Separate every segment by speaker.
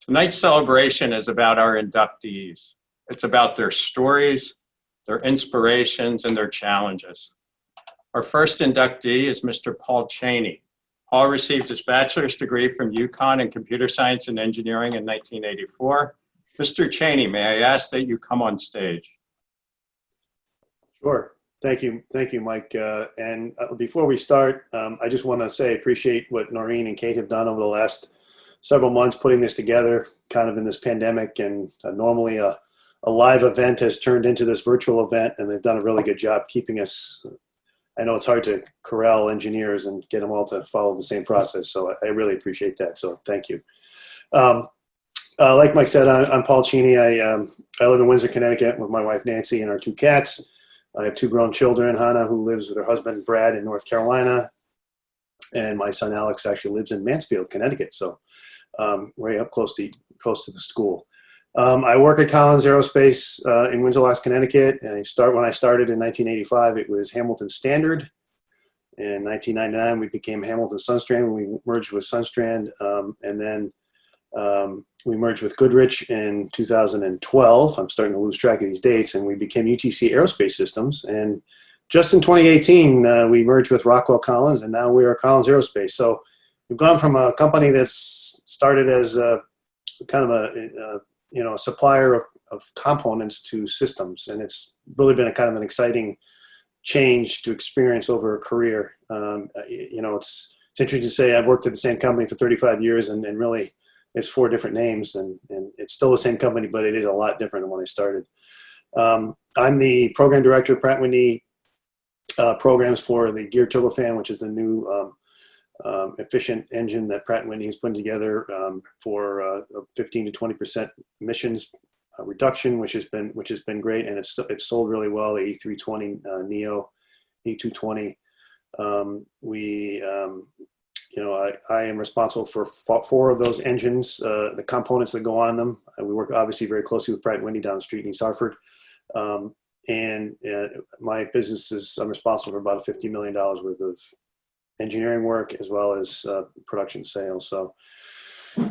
Speaker 1: Tonight's celebration is about our inductees. It's about their stories, their inspirations, and their challenges. Our first inductee is Mr. Paul Cheney. Paul received his bachelor's degree from Uconn in computer science and engineering in 1984. Mr. Cheney, may I ask that you come on stage?
Speaker 2: Sure. Thank you, Mike. Before we start, I just want to say I appreciate what Noreen and Kate have done over the last several months putting this together, kind of in this pandemic. And normally a live event has turned into this virtual event, and they've done a really good job keeping us. I know it's hard to corral engineers and get them all to follow the same process, so I really appreciate that. So thank you. Like Mike said, I'm Paul Cheney. I live in Windsor, Connecticut with my wife Nancy and our two cats. I have two grown children, Hannah, who lives with her husband Brad in North Carolina, and my son Alex actually lives in Mansfield, Connecticut, so way up close to the school. I work at Collins Aerospace in Windsor, Connecticut, and when I started in 1985, it was Hamilton Standard. In 1999, we became Hamilton Sunstrand when we merged with Sunstrand, and then we merged with Goodrich in 2012. I'm starting to lose track of these dates, and we became UTC Aerospace Systems. And just in 2018, we merged with Rockwell Collins, and now we are Collins Aerospace. So we've gone from a company that's started as kind of a supplier of components to systems, and it's really been a kind of an exciting change to experience over a career. It's interesting to say I've worked at the same company for 35 years, and really it's 4 different names, and it's still the same company, but it is a lot different than when I started. I'm the program director of Pratt & Whitney programs for the geared turbofan, which is the new efficient engine that Pratt & Whitney has put together for 15 to 20% emissions reduction, which has been great, and it's sold really well. The A320 Neo, A220. I am responsible for 4 of those engines, the components that go on them. We work obviously very closely with Pratt & Whitney down the street in East Hartford. My business is, I'm responsible for about $50 million worth of engineering work as well as production sales. So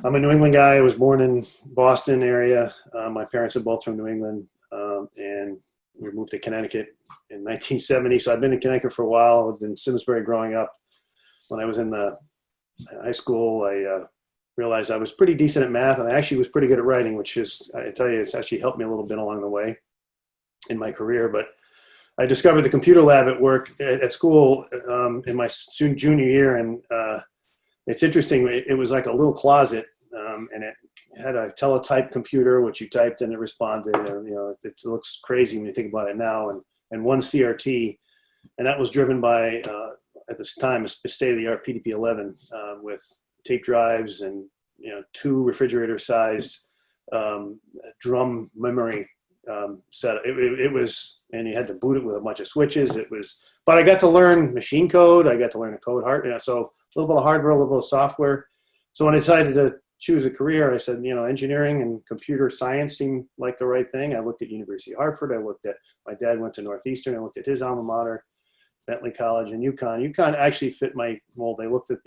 Speaker 2: I'm a New England guy. I was born in Boston area. My parents are both from New England, and we moved to Connecticut in 1970. So I've been in Connecticut for a while. I lived in Simsbury growing up. When I was in the high school, I realized I was pretty decent at math, and I actually was pretty good at writing, which is, I tell you, it's actually helped me a little bit along the way in my career. But I discovered the computer lab at work at school in my junior year, and it's interesting. It was like a little closet, and it had a teletype computer, which you typed and it responded. And, it looks crazy when you think about it now. And one CRT, and that was driven by at this time a state-of-the-art PDP-11 with tape drives and 2 refrigerator-sized drum memory set. It was, and you had to boot it with a bunch of switches. But I got to learn machine code. I got to learn to code so a little bit of hardware, a little bit of software. So when I decided to choose a career, I said, engineering and computer science seemed like the right thing. I looked at University of Hartford. My dad went to Northeastern. I looked at his alma mater, Bentley College, and Uconn. Uconn actually fit my mold. They looked at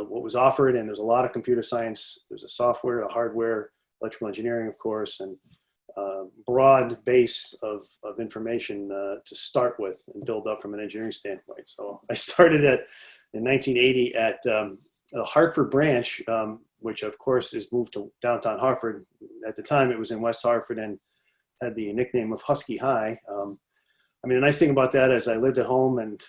Speaker 2: what was offered, and there's a lot of computer science. There's a software, a hardware, electrical engineering, of course, and broad base of information to start with and build up from an engineering standpoint. So I started in 1980 at the Hartford branch, which of course is moved to downtown Hartford. At the time, it was in West Hartford and had the nickname of Husky High. The nice thing about that is I lived at home, and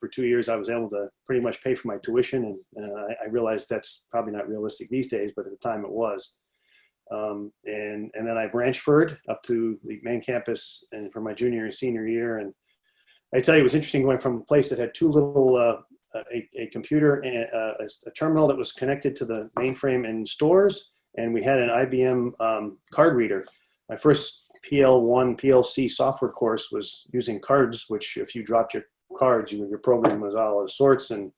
Speaker 2: for 2 years I was able to pretty much pay for my tuition, and I realized that's probably not realistic these days, but at the time it was. And then I branchferred up to the main campus and for my junior and senior year. And I tell you, it was interesting going from a place that had 2 little, a computer and a terminal that was connected to the mainframe in stores, and we had an IBM card reader. My first PL1 PLC software course was using cards, which if you dropped your cards, your program was all out of sorts, and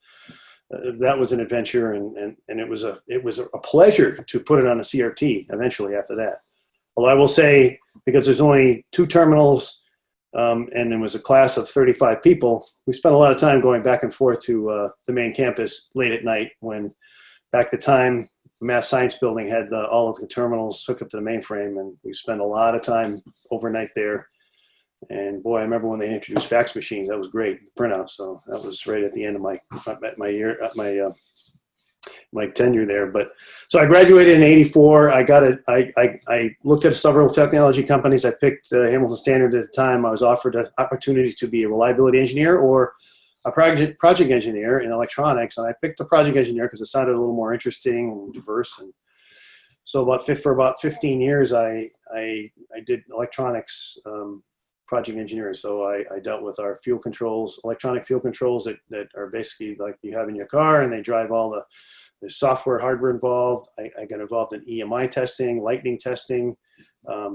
Speaker 2: that was an adventure, and it was a pleasure to put it on a CRT eventually after that. Although I will say, because there's only 2 terminals, and there was a class of 35 people, we spent a lot of time going back and forth to the main campus late at night when back at the time, the Mass Science Building had all of the terminals hooked up to the mainframe, and we spent a lot of time overnight there. And boy, I remember when they introduced fax machines. That was great, the printout. So that was right at the end of my tenure there. But so I graduated in '84. I looked at several technology companies. I picked Hamilton Standard at the time. I was offered an opportunity to be a reliability engineer or a project engineer in electronics, and I picked the project engineer because it sounded a little more interesting and diverse. And so for about 15 years, I did electronics project engineering. So I dealt with our fuel controls, electronic fuel controls that are basically like you have in your car, and they drive all the software, hardware involved. I got involved in EMI testing, lightning testing,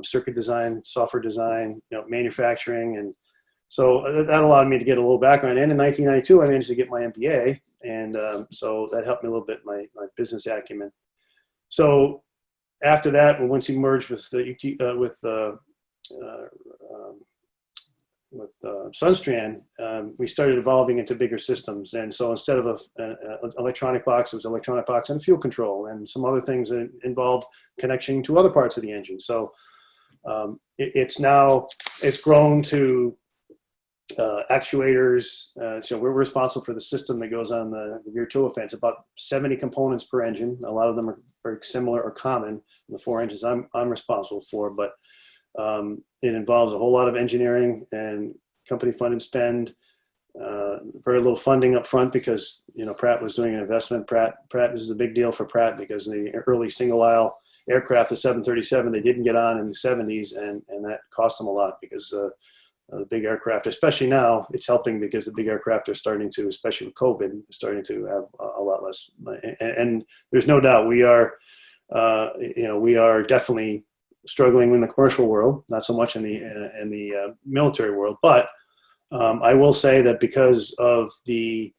Speaker 2: circuit design, software design, manufacturing. And so that allowed me to get a little background. And in 1992, I managed to get my MBA. And so that helped me a little bit, my business acumen. So after that, once you merged with Sunstrand, we started evolving into bigger systems. And so instead of an electronic box, it was an electronic box and fuel control and some other things that involved connection to other parts of the engine. So it's grown to actuators. So we're responsible for the system that goes on the rear turbofan. It's about 70 components per engine. A lot of them are very similar or common in the 4 engines I'm responsible for, but it involves a whole lot of engineering and company funded spend, very little funding up front because, Pratt was doing an investment. Pratt, this is a big deal for Pratt because the early single aisle aircraft, the 737, they didn't get on in the 70s, and that cost them a lot because the big aircraft, especially now, it's helping because the big aircraft are starting to, especially with COVID, starting to have a lot less. And there's no doubt we are definitely struggling in the commercial world, not so much in the military world. But I will say that because of the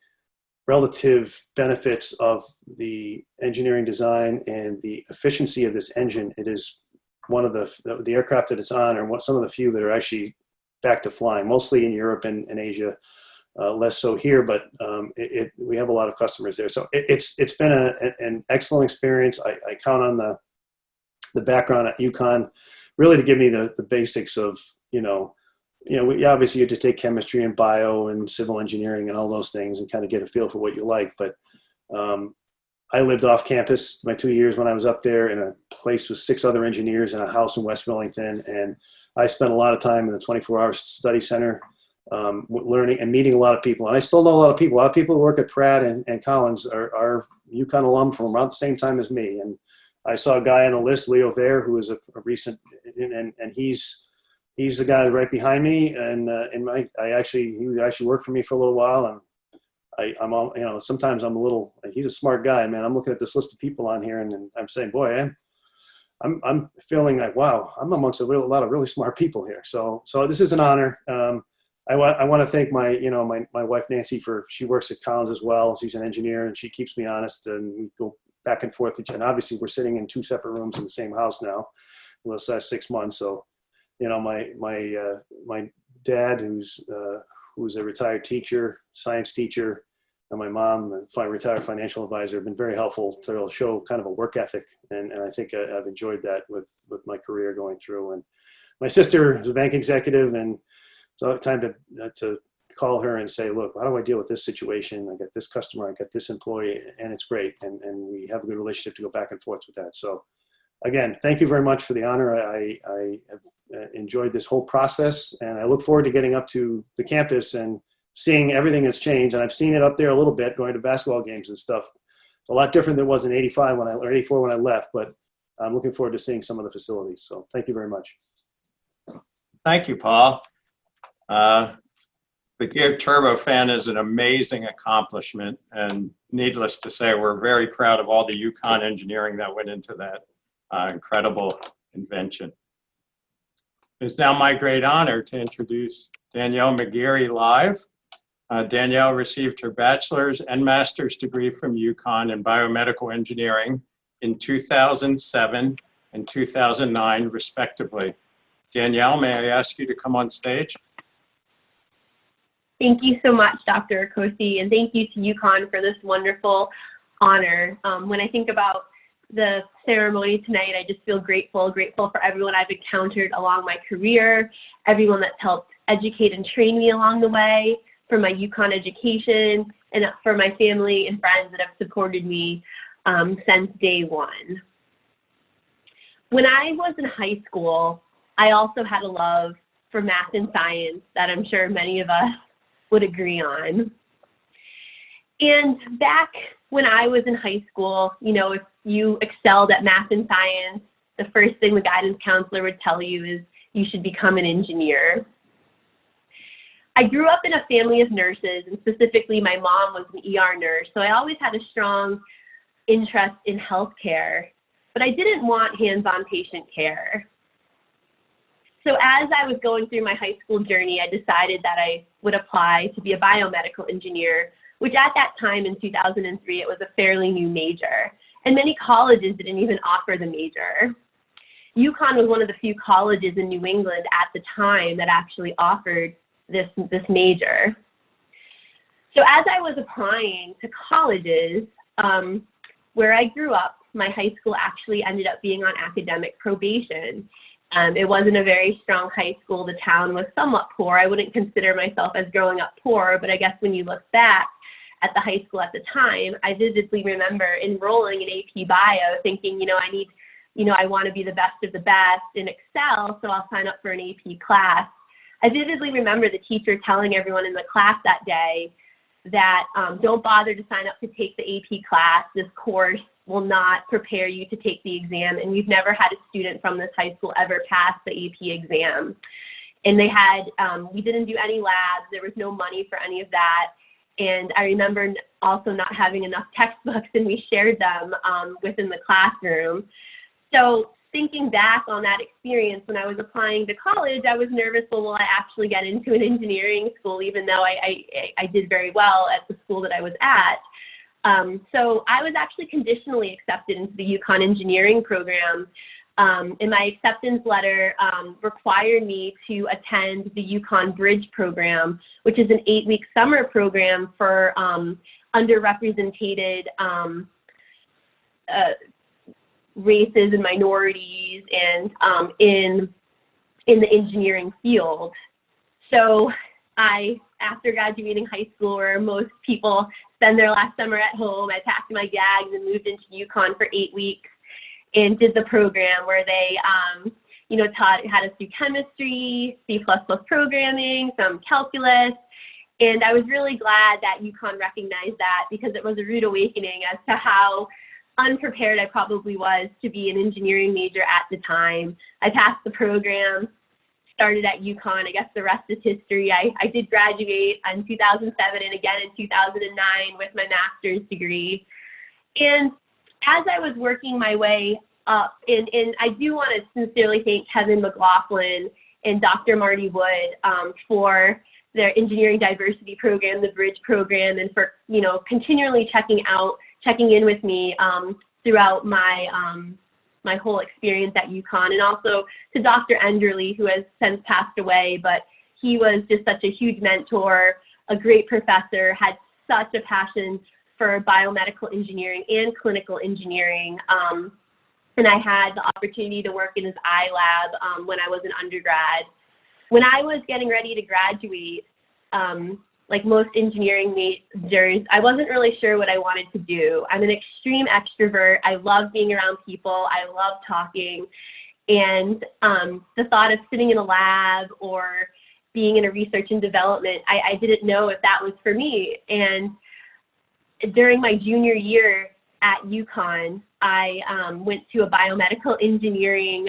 Speaker 2: relative benefits of the engineering design and the efficiency of this engine, it is one of the aircraft that it's on, or some of the few that are actually back to flying, mostly in Europe and Asia, less so here, but we have a lot of customers there. So it's been an excellent experience. I count on the background at Uconn really to give me the basics of, obviously you have to take chemistry and bio and civil engineering and all those things and kind of get a feel for what you like. But I lived off campus my 2 years when I was up there in a place with 6 other engineers in a house in West Millington. And I spent a lot of time in the 24-hour study center learning and meeting a lot of people. And I still know a lot of people. A lot of people who work at Pratt and Collins are Uconn alum from around the same time as me. And I saw a guy on the list, Leo Vare, who was a recent, and he's the guy right behind me. And he actually worked for me for a little while. And I'm sometimes I'm a little, he's a smart guy, man. I'm looking at this list of people on here and I'm saying, boy, I'm feeling like, wow, I'm amongst a lot of really smart people here. So this is an honor. I want to thank my wife, Nancy, she works at Collins as well. She's an engineer and she keeps me honest, and we go back and forth. And obviously we're sitting in 2 separate rooms in the same house now for the last 6 months. So, my dad, who's a retired teacher, science teacher, and my mom, a retired financial advisor, have been very helpful to show kind of a work ethic. And I think I've enjoyed that with my career going through. And my sister is a bank executive, and so time to call her and say, look, how do I deal with this situation? I got this customer, I got this employee, and it's great. And we have a good relationship to go back and forth with that. So again, thank you very much for the honor. I have enjoyed this whole process, and I look forward to getting up to the campus and seeing everything that's changed. And I've seen it up there a little bit, going to basketball games and stuff. It's a lot different than it was in 85 or 84 when I left, but I'm looking forward to seeing some of the facilities. So thank you very much.
Speaker 1: Thank you, Paul. The geared turbofan is an amazing accomplishment, and needless to say, we're very proud of all the Uconn engineering that went into that incredible invention. It's now my great honor to introduce Danielle McGeary live. Danielle received her bachelor's and master's degree from Uconn in biomedical engineering in 2007 and 2009, respectively. Danielle, may I ask you to come on stage?
Speaker 3: Thank you so much, Dr. Corsi, and thank you to Uconn for this wonderful honor. When I think about the ceremony tonight, I just feel grateful for everyone I've encountered along my career, everyone that's helped educate and train me along the way, for my Uconn education, and for my family and friends that have supported me since day one. When I was in high school, I also had a love for math and science that I'm sure many of us would agree on. And back when I was in high school, you know, if you excelled at math and science, the first thing the guidance counselor would tell you is you should become an engineer. I grew up in a family of nurses, and specifically my mom was an ER nurse, so I always had a strong interest in healthcare, but I didn't want hands-on patient care. So as I was going through my high school journey, I decided that I would apply to be a biomedical engineer, which at that time in 2003, it was a fairly new major, and many colleges didn't even offer the major. Uconn was one of the few colleges in New England at the time that actually offered this major. So as I was applying to colleges, where I grew up, my high school actually ended up being on academic probation. It wasn't a very strong high school. The town was somewhat poor. I wouldn't consider myself as growing up poor, but I guess when you look back at the high school at the time, I vividly remember enrolling in AP Bio thinking, I want to be the best of the best and excel, so I'll sign up for an AP class. I vividly remember the teacher telling everyone in the class that day that don't bother to sign up to take the AP class. This course will not prepare you to take the exam, and we've never had a student from this high school ever pass the AP exam. And they had, we didn't do any labs, there was no money for any of that. And I remember also not having enough textbooks, and we shared them within the classroom. So thinking back on that experience when I was applying to college, I was nervous, well, will I actually get into an engineering school, even though I did very well at the school that I was at. So I was actually conditionally accepted into the Uconn engineering program. And my acceptance letter required me to attend the Uconn Bridge program, which is an 8-week summer program for underrepresented races and minorities and in the engineering field. So after graduating high school, where most people spend their last summer at home, I packed my bags and moved into Uconn for 8 weeks and did the program where they, had us do chemistry, C++ programming, some calculus. And I was really glad that Uconn recognized that, because it was a rude awakening as to how unprepared I probably was to be an engineering major at the time. I passed the program, started at Uconn. I guess the rest is history. I did graduate in 2007 and again in 2009 with my master's degree. And as I was working my way up, and I do want to sincerely thank Kevin McLaughlin and Dr. Marty Wood for their engineering diversity program, the Bridge program, and for continually checking in with me throughout my my whole experience at Uconn, and also to Dr. Enderly, who has since passed away, but he was just such a huge mentor, a great professor, had such a passion for biomedical engineering and clinical engineering. And I had the opportunity to work in his eye lab when I was an undergrad. When I was getting ready to graduate, like most engineering majors, I wasn't really sure what I wanted to do. I'm an extreme extrovert. I love being around people. I love talking. And the thought of sitting in a lab or being in a research and development, I didn't know if that was for me. And during my junior year at Uconn, I went to a biomedical engineering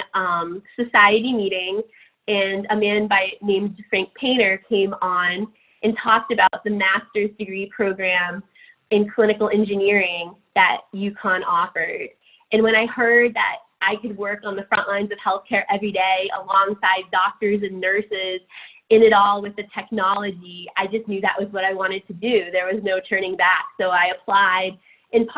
Speaker 3: society meeting, and a man named Frank Painter came on and talked about the master's degree program in clinical engineering that Uconn offered. And when I heard that I could work on the front lines of healthcare every day alongside doctors and nurses, in it all with the technology, I just knew that was what I wanted to do. There was no turning back. So I applied. And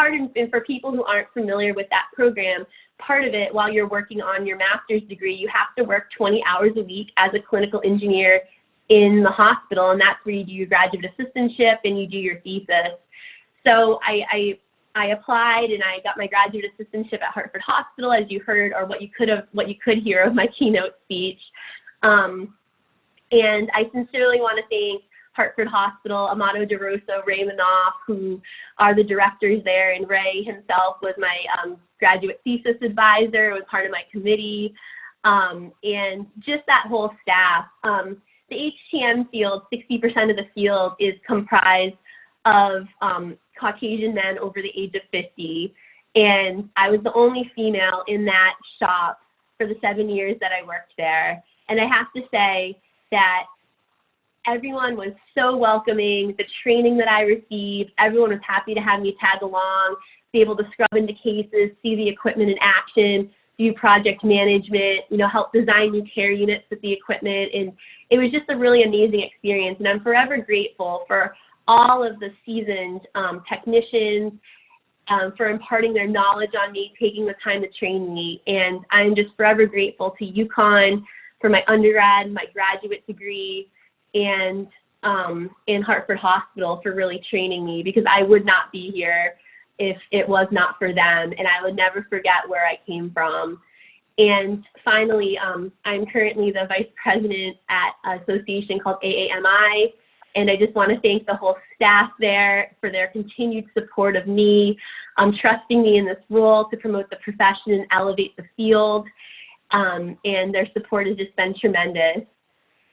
Speaker 3: for people who aren't familiar with that program, part of it, while you're working on your master's degree, you have to work 20 hours a week as a clinical engineer in the hospital, and that's where you do your graduate assistantship and you do your thesis. So I I applied and I got my graduate assistantship at Hartford Hospital, as you heard, or what you could hear of my keynote speech. And I sincerely want to thank Hartford Hospital, Amato DeRosa, Ray Manoff, who are the directors there, and Ray himself was my graduate thesis advisor, was part of my committee, and just that whole staff. The HTM field, 60% of the field is comprised of Caucasian men over the age of 50, and I was the only female in that shop for the 7 years that I worked there. And I have to say that everyone was so welcoming. The training that I received, everyone was happy to have me tag along, be able to scrub into cases, see the equipment in action, do project management, help design new care units with the equipment. And it was just a really amazing experience. And I'm forever grateful for all of the seasoned technicians for imparting their knowledge on me, taking the time to train me. And I'm just forever grateful to Uconn for my undergrad, my graduate degree, and in Hartford Hospital for really training me, because I would not be here if it was not for them, and I would never forget where I came from. And finally, I'm currently the vice president at an association called AAMI, and I just want to thank the whole staff there for their continued support of me, trusting me in this role to promote the profession and elevate the field, and their support has just been tremendous.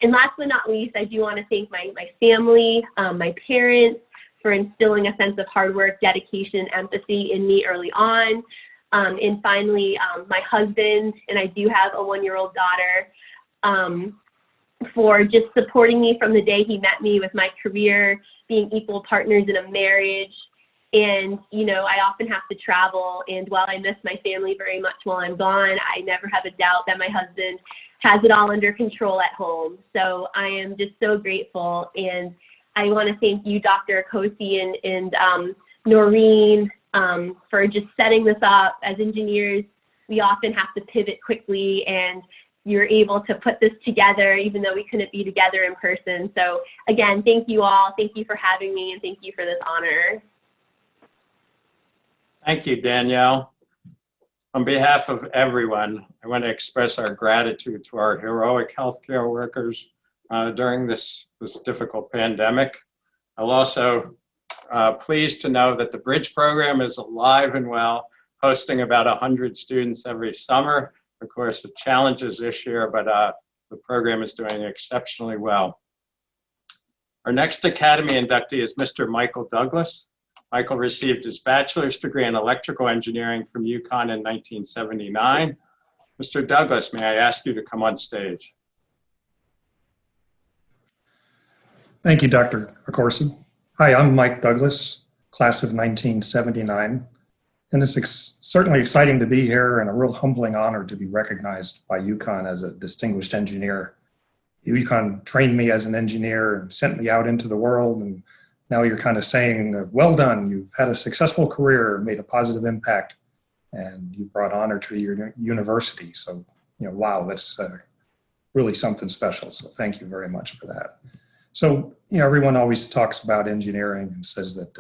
Speaker 3: And last but not least, I do want to thank my family, my parents, for instilling a sense of hard work, dedication, and empathy in me early on. And finally, my husband, and I do have a 1-year-old daughter, for just supporting me from the day he met me with my career, being equal partners in a marriage. And, I often have to travel, and while I miss my family very much while I'm gone, I never have a doubt that my husband has it all under control at home. So I am just so grateful, and I want to thank you, Dr. Corsi and Noreen, for just setting this up. As engineers, we often have to pivot quickly, and you're able to put this together even though we couldn't be together in person. So again, thank you all. Thank you for having me, and thank you for this honor.
Speaker 1: Thank you, Danielle. On behalf of everyone, I want to express our gratitude to our heroic healthcare workers during this difficult pandemic. I'm also pleased to know that the Bridge program is alive and well, hosting about 100 students every summer. Of course, the challenges this year, but the program is doing exceptionally well. Our next Academy inductee is Mr. Michael Douglas. Michael received his bachelor's degree in electrical engineering from Uconn in 1979. Mr. Douglas, may I ask you to come on stage?
Speaker 4: Thank you, Dr. Corsi. Hi, I'm Mike Douglas, class of 1979. And it's certainly exciting to be here and a real humbling honor to be recognized by Uconn as a distinguished engineer. Uconn trained me as an engineer and sent me out into the world, and now you're kind of saying, well done, you've had a successful career, made a positive impact, and you brought honor to your university. So, wow, that's really something special. So thank you very much for that. So, everyone always talks about engineering and says that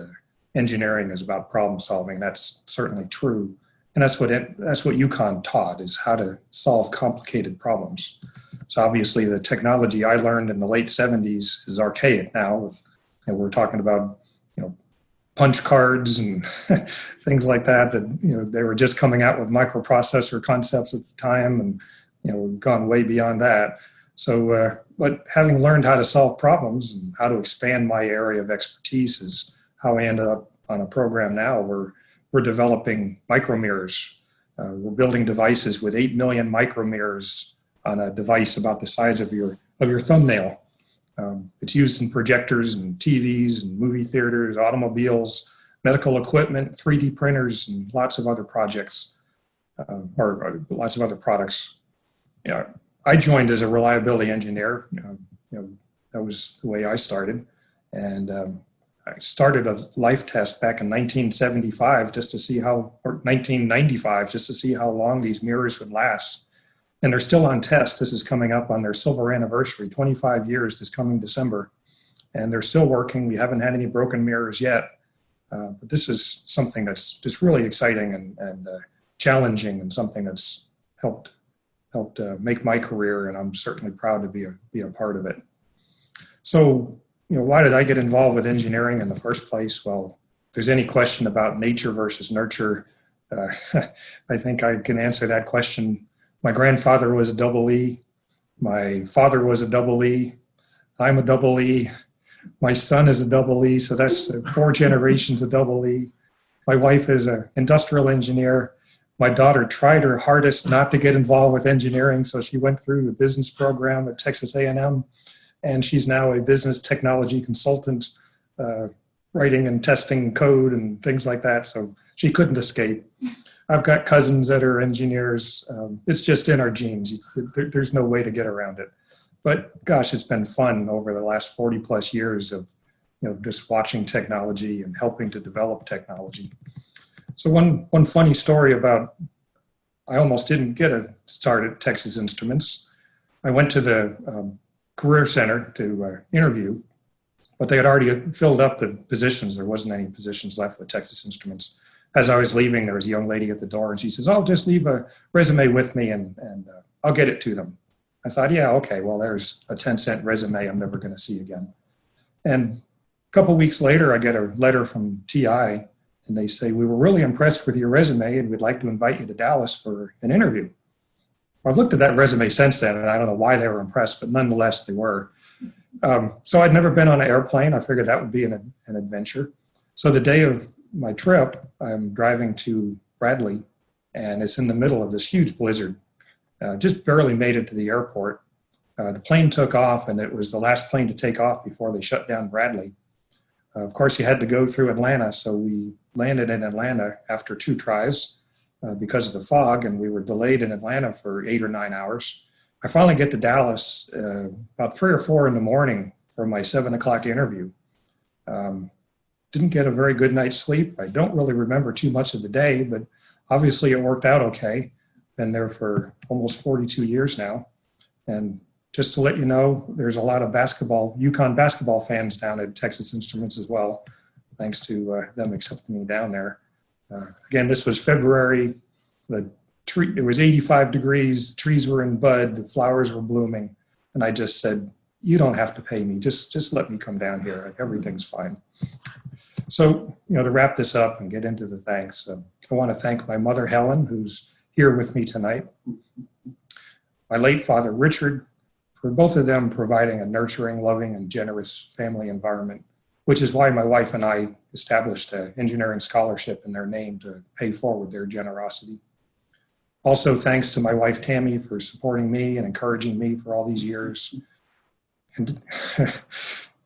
Speaker 4: engineering is about problem solving. That's certainly true. And that's what Uconn taught, is how to solve complicated problems. So obviously the technology I learned in the late 70s is archaic now. And we're talking about, punch cards and things like that, they were just coming out with microprocessor concepts at the time, and, we've gone way beyond that. So, but having learned how to solve problems and how to expand my area of expertise is how I ended up on a program now where we're developing micromirrors. We're building devices with 8 million micromirrors on a device about the size of your thumbnail. It's used in projectors and TVs and movie theaters, automobiles, medical equipment, 3D printers, and lots of other projects, or lots of other products. I joined as a reliability engineer. That was the way I started. And I started a life test back in 1975 just to see or 1995, just to see how long these mirrors would last. And they're still on test. This is coming up on their silver anniversary, 25 years this coming December. And they're still working. We haven't had any broken mirrors yet. But this is something that's just really exciting and challenging, and something that's helped make my career, and I'm certainly proud to be a part of it. So, why did I get involved with engineering in the first place? Well, if there's any question about nature versus nurture, I think I can answer that question. My grandfather was a double E. My father was a double E. I'm a double E. My son is a double E. So that's 4 generations of double E. My wife is an industrial engineer. My daughter tried her hardest not to get involved with engineering, so she went through the business program at Texas A&M, and she's now a business technology consultant, writing and testing code and things like that. So she couldn't escape. I've got cousins that are engineers. It's just in our genes. There's no way to get around it. But gosh, it's been fun over the last 40 plus years of, just watching technology and helping to develop technology. So one funny story about, I almost didn't get a start at Texas Instruments. I went to the Career Center to interview, but they had already filled up the positions. There wasn't any positions left with Texas Instruments. As I was leaving, there was a young lady at the door, and she says, "Oh, just leave a resume with me, and I'll get it to them." I thought, yeah, okay, well, there's a 10-cent resume I'm never going to see again. And a couple of weeks later, I get a letter from TI, and they say, "We were really impressed with your resume, and we'd like to invite you to Dallas for an interview." Well, I've looked at that resume since then, and I don't know why they were impressed, but nonetheless, they were. So I'd never been on an airplane. I figured that would be an adventure. So the day of my trip, I'm driving to Bradley, and it's in the middle of this huge blizzard. Just barely made it to the airport. The plane took off, and it was the last plane to take off before they shut down Bradley. Of course, you had to go through Atlanta, so we landed in Atlanta after 2 tries because of the fog, and we were delayed in Atlanta for 8 or 9 hours. I finally get to Dallas about 3 or 4 in the morning for my 7 o'clock interview. Didn't get a very good night's sleep. I don't really remember too much of the day, but obviously it worked out okay. Been there for almost 42 years now. And just to let you know, there's a lot of Uconn basketball fans down at Texas Instruments as well, thanks to them accepting me down there. Again, this was February. It was 85 degrees, trees were in bud, the flowers were blooming. And I just said, "You don't have to pay me, just let me come down here. Everything's fine." So, to wrap this up and get into the thanks, I want to thank my mother, Helen, who's here with me tonight, my late father, Richard, for both of them providing a nurturing, loving, and generous family environment, which is why my wife and I established an engineering scholarship in their name to pay forward their generosity. Also, thanks to my wife, Tammy, for supporting me and encouraging me for all these years. And,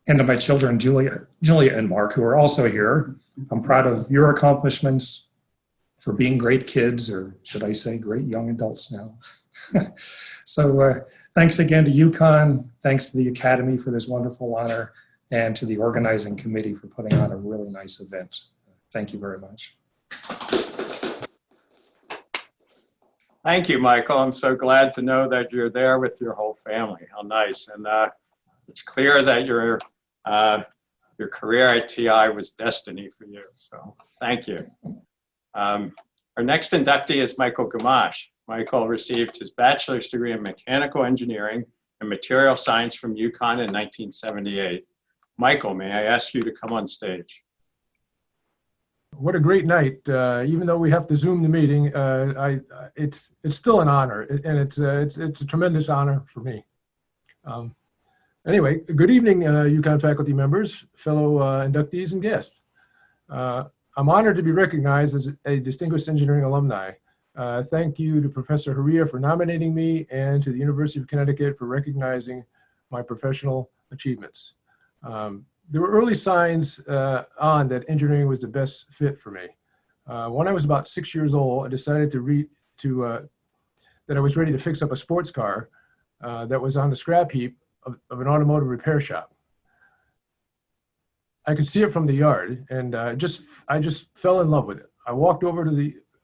Speaker 4: and to my children, Julia and Mark, who are also here. I'm proud of your accomplishments, for being great kids, or should I say great young adults now. So thanks again to Uconn, thanks to the Academy for this wonderful honor, and to the organizing committee for putting on a really nice event. Thank you very much.
Speaker 1: Thank you, Michael. I'm so glad to know that you're there with your whole family. How nice. And it's clear that your career at TI was destiny for you. So thank you. Our next inductee is Michael Gamache. Michael received his bachelor's degree in mechanical engineering and material science from Uconn in 1978. Michael, may I ask you to come on stage?
Speaker 5: What a great night. Even though we have to Zoom the meeting, it's still an honor, and it's a tremendous honor for me. Anyway, good evening, Uconn faculty members, fellow inductees and guests. I'm honored to be recognized as a distinguished engineering alumni. Thank you to Professor Hirsch for nominating me, and to the University of Connecticut for recognizing my professional achievements. There were early signs on that engineering was the best fit for me. When I was about 6 years old, I decided that I was ready to fix up a sports car that was on the scrap heap of an automotive repair shop. I could see it from the yard, and I just fell in love with it. I walked over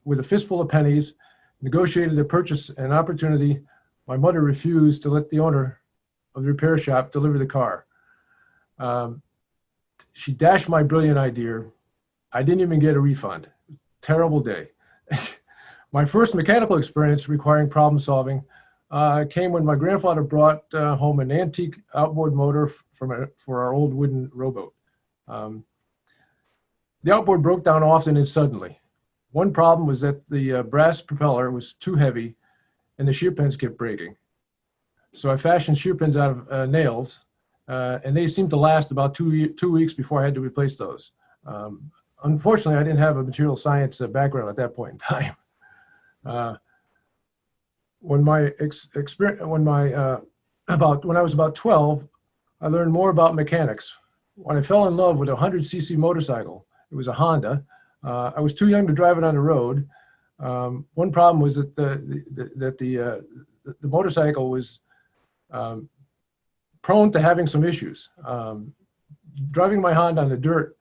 Speaker 5: with a fistful of pennies, negotiated a purchase and opportunity. My mother refused to let the owner of the repair shop deliver the car. She dashed my brilliant idea I didn't even get a refund. Terrible day. My first mechanical experience requiring problem solving came when my grandfather brought home an antique outboard motor for our old wooden rowboat. The outboard broke down often and suddenly. One problem was that the brass propeller was too heavy and the shear pins kept breaking. So I fashioned shear pins out of nails, and they seemed to last about 2 weeks before I had to replace those. Unfortunately, I didn't have a material science background at that point in time. When I was about 12, I learned more about mechanics. When I fell in love with a 100cc motorcycle, it was a Honda. I was too young to drive it on the road. One problem was that the motorcycle was prone to having some issues. Driving my Honda on the dirt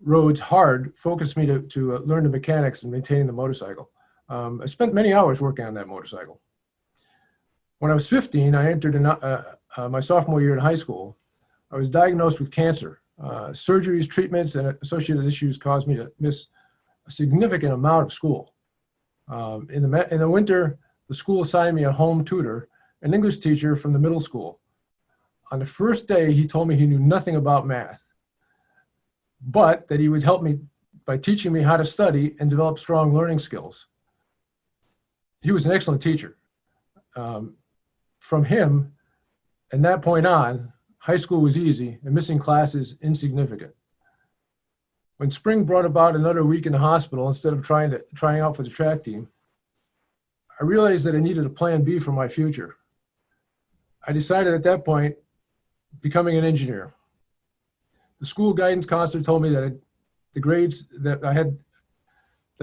Speaker 5: roads hard focused me to learn the mechanics and maintaining the motorcycle. I spent many hours working on that motorcycle. When I was 15, I entered my sophomore year in high school. I was diagnosed with cancer. Surgeries, treatments, and associated issues caused me to miss a significant amount of school. In the winter, the school assigned me a home tutor, an English teacher from the middle school. On the first day, he told me he knew nothing about math, but that he would help me by teaching me how to study and develop strong learning skills. He was an excellent teacher. From him, and that point on, high school was easy and missing classes insignificant. When spring brought about another week in the hospital, instead of trying out for the track team, I realized that I needed a plan B for my future. I decided at that point, becoming an engineer. The school guidance counselor told me that I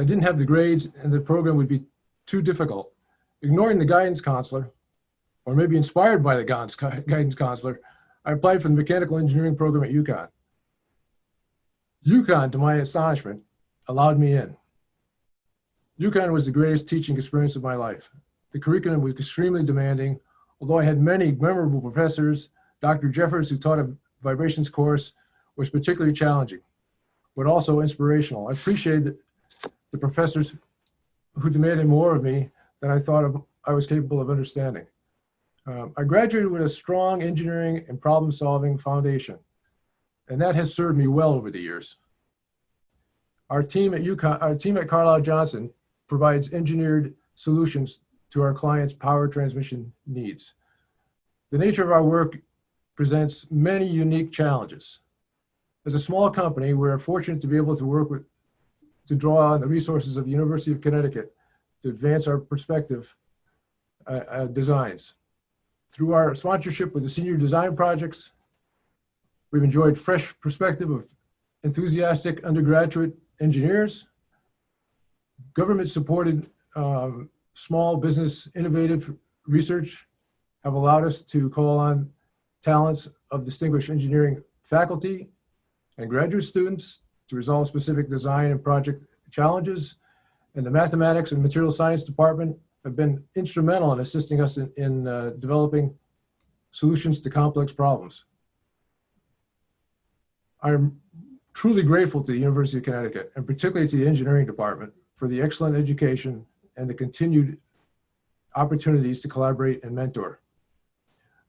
Speaker 5: didn't have the grades and the program would be too difficult. Ignoring the guidance counselor, or maybe inspired by the guidance counselor, I applied for the mechanical engineering program at Uconn. Uconn, to my astonishment, allowed me in. Uconn was the greatest teaching experience of my life. The curriculum was extremely demanding. Although I had many memorable professors, Dr. Jeffers, who taught a vibrations course, was particularly challenging, but also inspirational. I appreciated the professors who demanded more of me than I thought I was capable of understanding. I graduated with a strong engineering and problem-solving foundation, and that has served me well over the years. Our team at Carlisle Johnson provides engineered solutions to our clients' power transmission needs. The nature of our work presents many unique challenges. As a small company, we're fortunate to be able to draw on the resources of the University of Connecticut to advance our perspective designs. Through our sponsorship with the senior design projects, we've enjoyed fresh perspective of enthusiastic undergraduate engineers. Government-supported small business innovative research have allowed us to call on talents of distinguished engineering faculty and graduate students to resolve specific design and project challenges. And the mathematics and material science department have been instrumental in assisting us in developing solutions to complex problems. I'm truly grateful to the University of Connecticut, and particularly to the engineering department, for the excellent education and the continued opportunities to collaborate and mentor.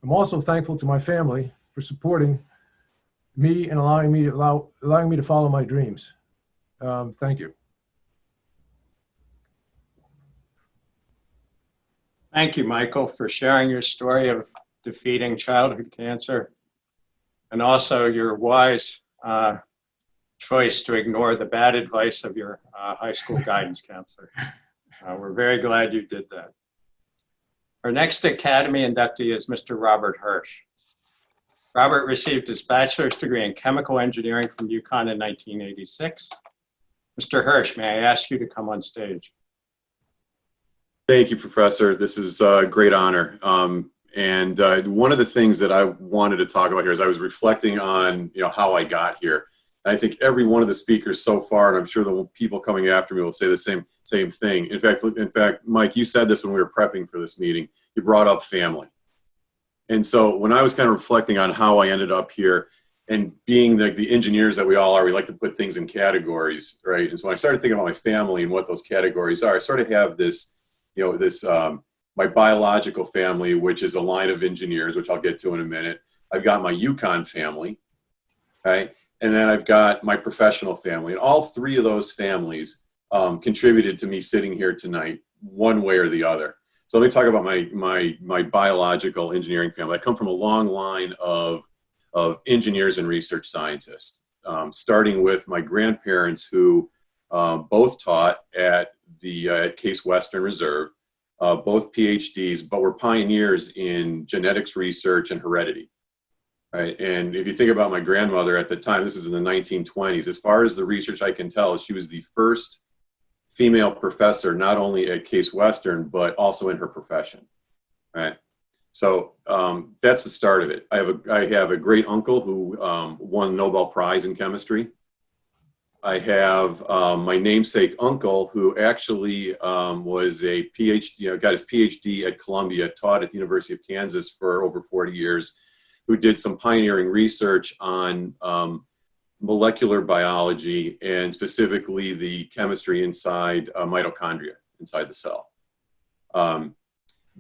Speaker 5: I'm also thankful to my family for supporting me and allowing me to follow my dreams. Thank you.
Speaker 1: Thank you, Michael, for sharing your story of defeating childhood cancer and also your wise choice to ignore the bad advice of your high school guidance counselor. We're very glad you did that. Our next Academy inductee is Mr. Robert Hirsch. Robert received his bachelor's degree in chemical engineering from Uconn in 1986. Mr. Hirsch, may I ask you to come on stage?
Speaker 6: Thank you, Professor. This is a great honor. And one of the things that I wanted to talk about here is I was reflecting on how I got here. And I think every one of the speakers so far, and I'm sure the people coming after me will say the same thing. In fact, Mike, you said this when we were prepping for this meeting. You brought up family. And so when I was kind of reflecting on how I ended up here, and being the engineers that we all are, we like to put things in categories, right? And so when I started thinking about my family and what those categories are, I sort of have this, my biological family, which is a line of engineers, which I'll get to in a minute. I've got my Uconn family, right? And then I've got my professional family. And all three of those families contributed to me sitting here tonight, one way or the other. So let me talk about my biological engineering family. I come from a long line of engineers and research scientists, starting with my grandparents who both taught at Case Western Reserve, both PhDs, but were pioneers in genetics research and heredity. Right. And if you think about my grandmother at the time, this is in the 1920s, as far as the research I can tell, she was the first female professor, not only at Case Western, but also in her profession. Right. So that's the start of it. I have a great uncle who won the Nobel Prize in chemistry. I have my namesake uncle who actually was a PhD, got his PhD at Columbia, taught at the University of Kansas for over 40 years, who did some pioneering research on molecular biology and specifically the chemistry inside mitochondria, inside the cell.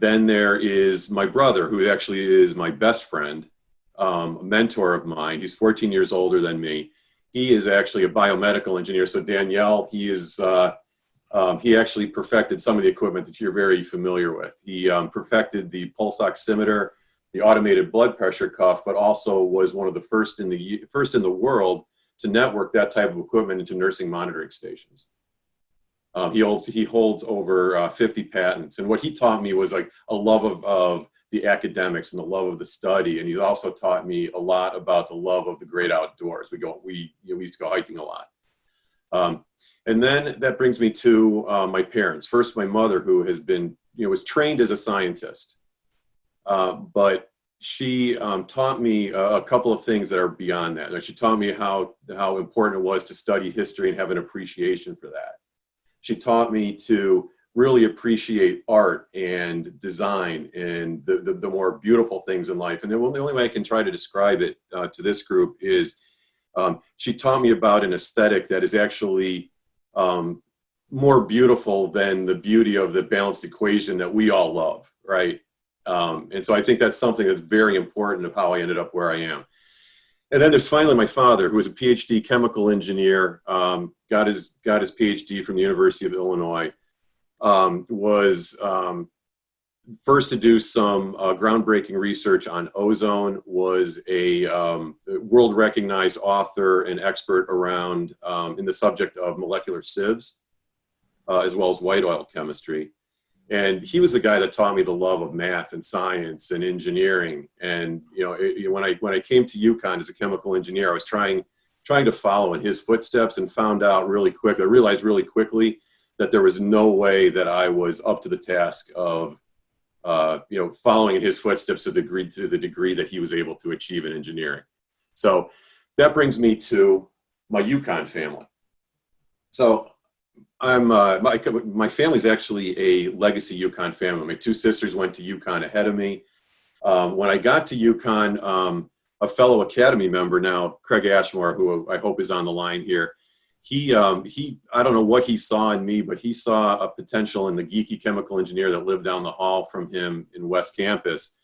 Speaker 6: Then there is my brother, who actually is my best friend, a mentor of mine. He's 14 years older than me. He is actually a biomedical engineer. So Danielle, he actually perfected some of the equipment that you're very familiar with. He perfected the pulse oximeter, the automated blood pressure cuff, but also was one of the first in the world to network that type of equipment into nursing monitoring stations. He holds over 50 patents, and what he taught me was like a love of the academics and the love of the study, and he also taught me a lot about the love of the great outdoors. We used to go hiking a lot, and then that brings me to my parents. First, my mother, who has been was trained as a scientist. But she taught me a couple of things that are beyond that. She taught me how important it was to study history and have an appreciation for that. She taught me to really appreciate art and design and the more beautiful things in life. And the only way I can try to describe it to this group is she taught me about an aesthetic that is actually more beautiful than the beauty of the balanced equation that we all love, right? And so I think that's something that's very important of how I ended up where I am. And then there's finally my father, who was a PhD chemical engineer, got his PhD from the University of Illinois, was first to do some groundbreaking research on ozone, was a world recognized author and expert around in the subject of molecular sieves, as well as white oil chemistry. And he was the guy that taught me the love of math and science and engineering. And when I came to Uconn as a chemical engineer, I was trying to follow in his footsteps, and realized really quickly that there was no way that I was up to the task of following in his footsteps to the degree that he was able to achieve in engineering. So that brings me to my Uconn family. So my family's actually a legacy Uconn family. My two sisters went to Uconn ahead of me. When I got to Uconn, a fellow Academy member now, Craig Ashmore, who I hope is on the line here, he I don't know what he saw in me, but he saw a potential in the geeky chemical engineer that lived down the hall from him in West Campus,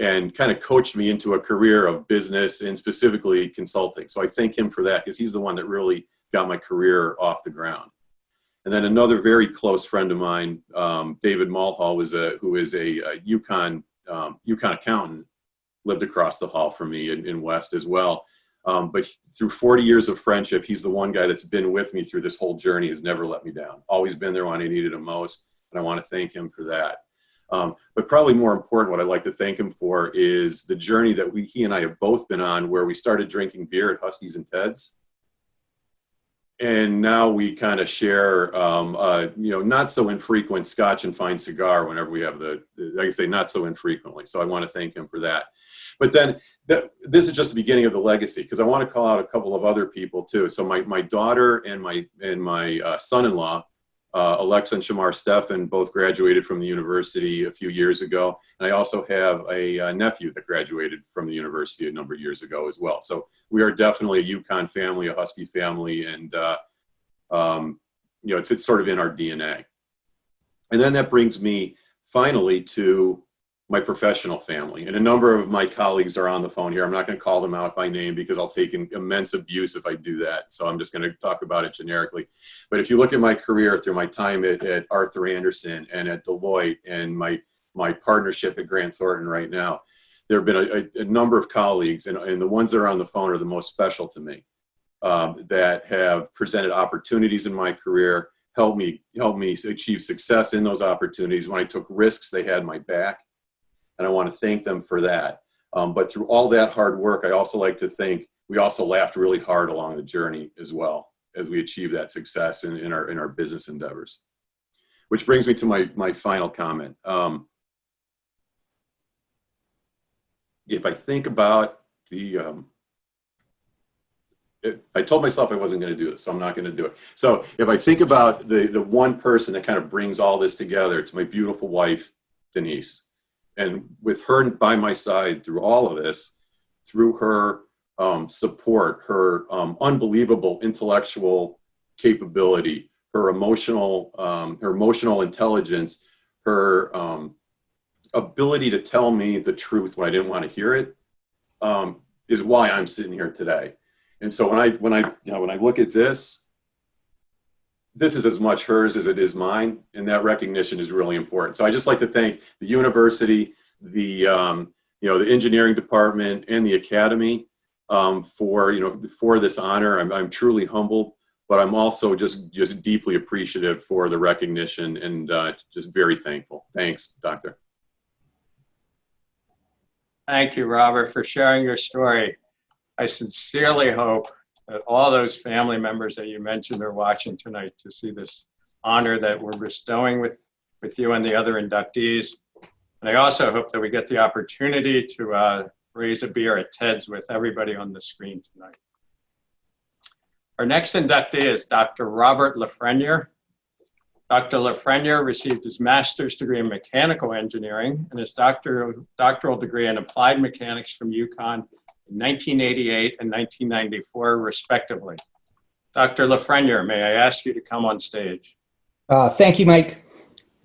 Speaker 6: and kind of coached me into a career of business and specifically consulting. So I thank him for that, because he's the one that really got my career off the ground. And then another very close friend of mine, David Mulhall, who is a Uconn accountant, lived across the hall from me in West as well. But through 40 years of friendship, he's the one guy that's been with me through this whole journey, has never let me down, always been there when I needed him most, and I want to thank him for that. But probably more important, what I'd like to thank him for is the journey that he and I have both been on, where we started drinking beer at Huskies and Ted's. And now we kind of share, not so infrequent Scotch and fine cigar whenever we have like I say, not so infrequently. So I want to thank him for that. But then this is just the beginning of the legacy, because I want to call out a couple of other people too. So my daughter and my son-in-law Alexa and Shamar Stefan both graduated from the university a few years ago. And I also have a nephew that graduated from the university a number of years ago as well. So we are definitely a Uconn family, a Husky family, and it's sort of in our DNA. And then that brings me finally to my professional family. And a number of my colleagues are on the phone here. I'm not going to call them out by name because I'll take immense abuse if I do that. So I'm just going to talk about it generically. But if you look at my career through my time at Arthur Andersen and at Deloitte and my partnership at Grant Thornton right now, there have been a number of colleagues, and the ones that are on the phone are the most special to me, that have presented opportunities in my career, helped me achieve success in those opportunities. When I took risks, they had my back. And I want to thank them for that. But through all that hard work, I also like to think we also laughed really hard along the journey as well as we achieved that success in our business endeavors. Which brings me to my final comment. If I think about I told myself I wasn't going to do this, so I'm not going to do it. So if I think about the one person that kind of brings all this together, it's my beautiful wife, Denise. And with her by my side through all of this, through her support, her unbelievable intellectual capability, her emotional intelligence, her ability to tell me the truth when I didn't want to hear it, is why I'm sitting here today. And so when I look at this is as much hers as it is mine, and that recognition is really important. So I just like to thank the university, the engineering department, and the academy for this honor. I'm truly humbled, but I'm also just deeply appreciative for the recognition and just very thankful. Thanks, Doctor.
Speaker 1: Thank you, Robert, for sharing your story. I sincerely hope that all those family members that you mentioned are watching tonight to see this honor that we're bestowing with you and the other inductees. And I also hope that we get the opportunity to raise a beer at Ted's with everybody on the screen tonight. Our next inductee is Dr. Robert Lafreniere. Dr. Lafreniere received his master's degree in mechanical engineering and his doctoral degree in applied mechanics from Uconn in 1988 and 1994, respectively. Dr. Lafreniere, may I ask you to come on stage?
Speaker 7: Thank you, Mike.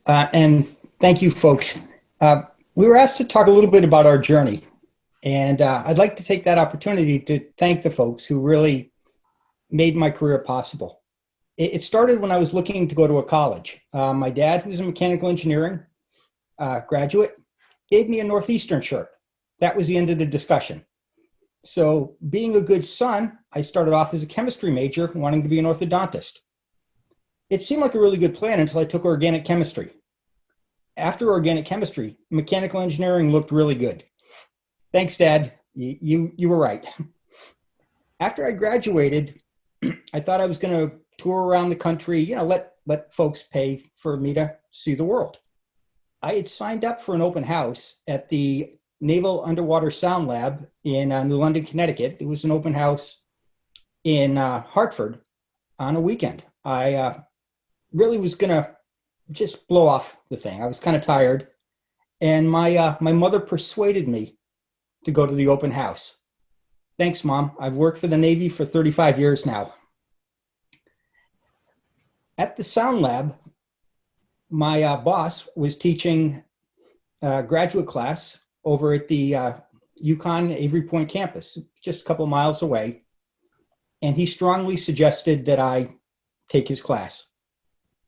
Speaker 7: And thank you, folks. We were asked to talk a little bit about our journey. And I'd like to take that opportunity to thank the folks who really made my career possible. It started when I was looking to go to a college. My dad, who's in mechanical engineering graduate, gave me a Northeastern shirt. That was the end of the discussion. So being a good son, I started off as a chemistry major, wanting to be an orthodontist. It seemed like a really good plan until I took organic chemistry. After organic chemistry, mechanical engineering looked really good. Thanks, Dad. You were right. After I graduated, I thought I was going to tour around the country, let folks pay for me to see the world. I had signed up for an open house at the Naval Underwater Sound Lab in New London, Connecticut. It was an open house in Hartford on a weekend. I really was going to just blow off the thing. I was kind of tired. And my mother persuaded me to go to the open house. Thanks, Mom. I've worked for the Navy for 35 years now. At the Sound Lab, my boss was teaching a graduate class over at the Uconn Avery Point campus, just a couple miles away. And he strongly suggested that I take his class.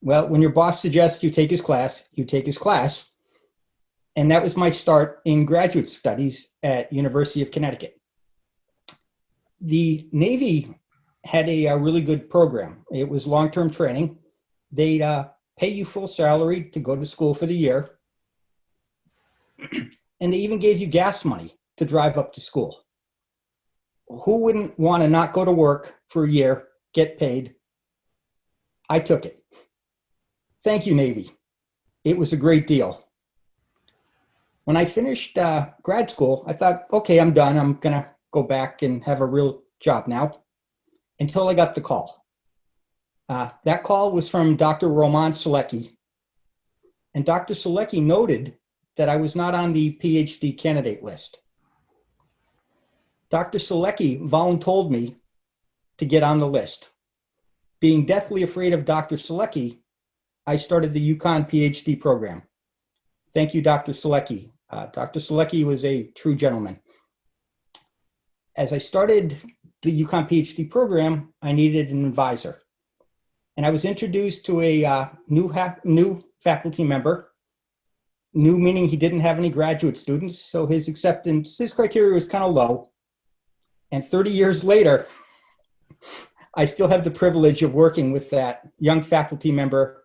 Speaker 7: Well, when your boss suggests you take his class, you take his class. And that was my start in graduate studies at University of Connecticut. The Navy had a really good program. It was long-term training. They'd pay you full salary to go to school for the year. And they even gave you gas money to drive up to school. Who wouldn't want to not go to work for a year, get paid? I took it. Thank you, Navy. It was a great deal. When I finished grad school, I thought, okay, I'm done. I'm going to go back and have a real job now, until I got the call. That call was from Dr. Roman Selecki. And Dr. Selecki noted that I was not on the PhD candidate list. Dr. Selecki voluntold me to get on the list. Being deathly afraid of Dr. Selecki, I started the Uconn PhD program. Thank you, Dr. Selecki. Dr. Selecki was a true gentleman. As I started the Uconn PhD program, I needed an advisor. And I was introduced to a new faculty member, new meaning he didn't have any graduate students, so his criteria was kind of low. And 30 years later, I still have the privilege of working with that young faculty member,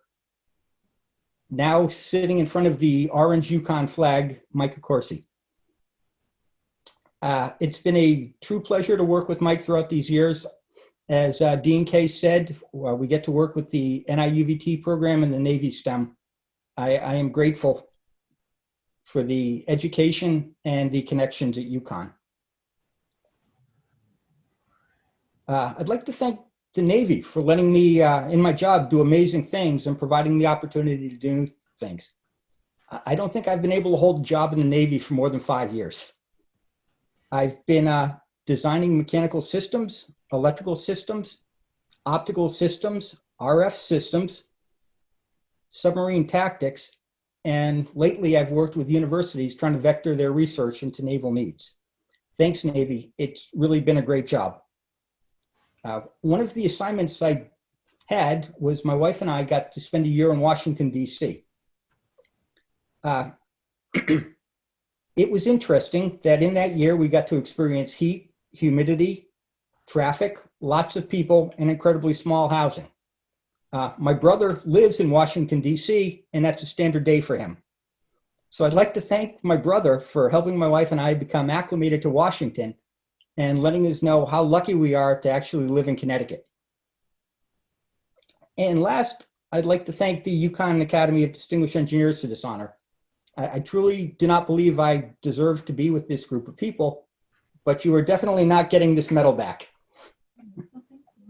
Speaker 7: now sitting in front of the orange Uconn flag, Mike Corsi. It's been a true pleasure to work with Mike throughout these years. As Dean Kay said, we get to work with the NIUVT program and the Navy STEM. I am grateful for the education and the connections at Uconn. I'd like to thank the Navy for letting me, in my job, do amazing things and providing the opportunity to do new things. I don't think I've been able to hold a job in the Navy for more than 5 years. I've been designing mechanical systems, electrical systems, optical systems, RF systems, submarine tactics, and lately I've worked with universities trying to vector their research into naval needs. Thanks, Navy. It's really been a great job. One of the assignments I had was my wife and I got to spend a year in Washington, D.C. It was interesting that in that year we got to experience heat, humidity, traffic, lots of people, and incredibly small housing. My brother lives in Washington, D.C., and that's a standard day for him. So I'd like to thank my brother for helping my wife and I become acclimated to Washington and letting us know how lucky we are to actually live in Connecticut. And last, I'd like to thank the Uconn Academy of Distinguished Engineers for this honor. I truly do not believe I deserve to be with this group of people, but you are definitely not getting this medal back.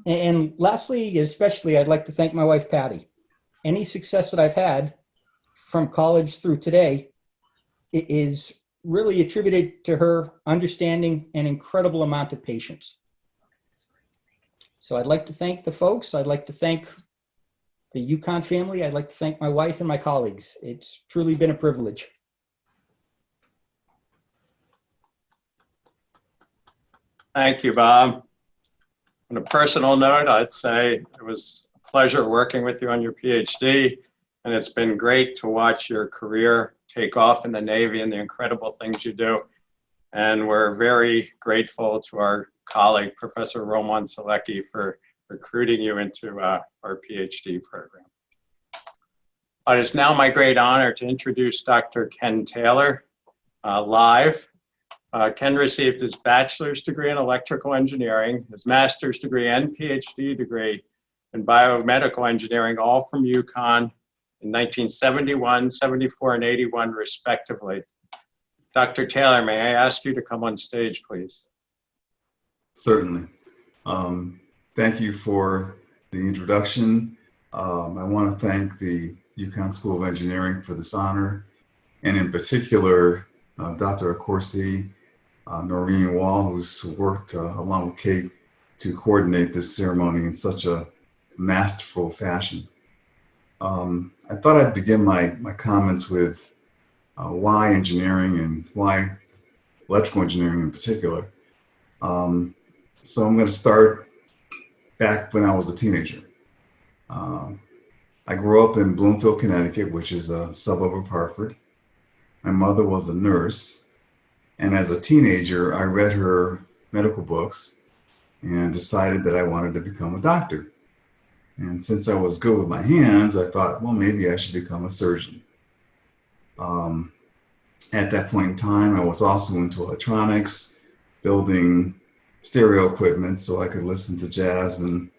Speaker 7: And lastly, especially, I'd like to thank my wife, Patty. Any success that I've had from college through today is really attributed to her understanding and incredible amount of patience. So I'd like to thank the folks. I'd like to thank the Uconn family. I'd like to thank my wife and my colleagues. It's truly been a privilege.
Speaker 1: Thank you, Bob. On a personal note, I'd say it was a pleasure working with you on your PhD, and it's been great to watch your career take off in the Navy and the incredible things you do. And we're very grateful to our colleague, Professor Roman Selecki, for recruiting you into our PhD program. It is now my great honor to introduce Dr. Ken Taylor live. Ken received his bachelor's degree in electrical engineering, his master's degree and PhD degree in biomedical engineering, all from Uconn in 1971, 74, and 81, respectively. Dr. Taylor, may I ask you to come on stage, please?
Speaker 8: Certainly. Thank you for the introduction. I want to thank the Uconn School of Engineering for this honor, and in particular, Dr. Corsi, Noreen Wall, who's worked along with Kate to coordinate this ceremony in such a masterful fashion. I thought I'd begin my comments with why engineering and why electrical engineering in particular. So I'm going to start back when I was a teenager. I grew up in Bloomfield, Connecticut, which is a suburb of Hartford. My mother was a nurse, and as a teenager, I read her medical books and decided that I wanted to become a doctor. And since I was good with my hands, I thought, well, maybe I should become a surgeon. At that point in time, I was also into electronics, building stereo equipment so I could listen to jazz and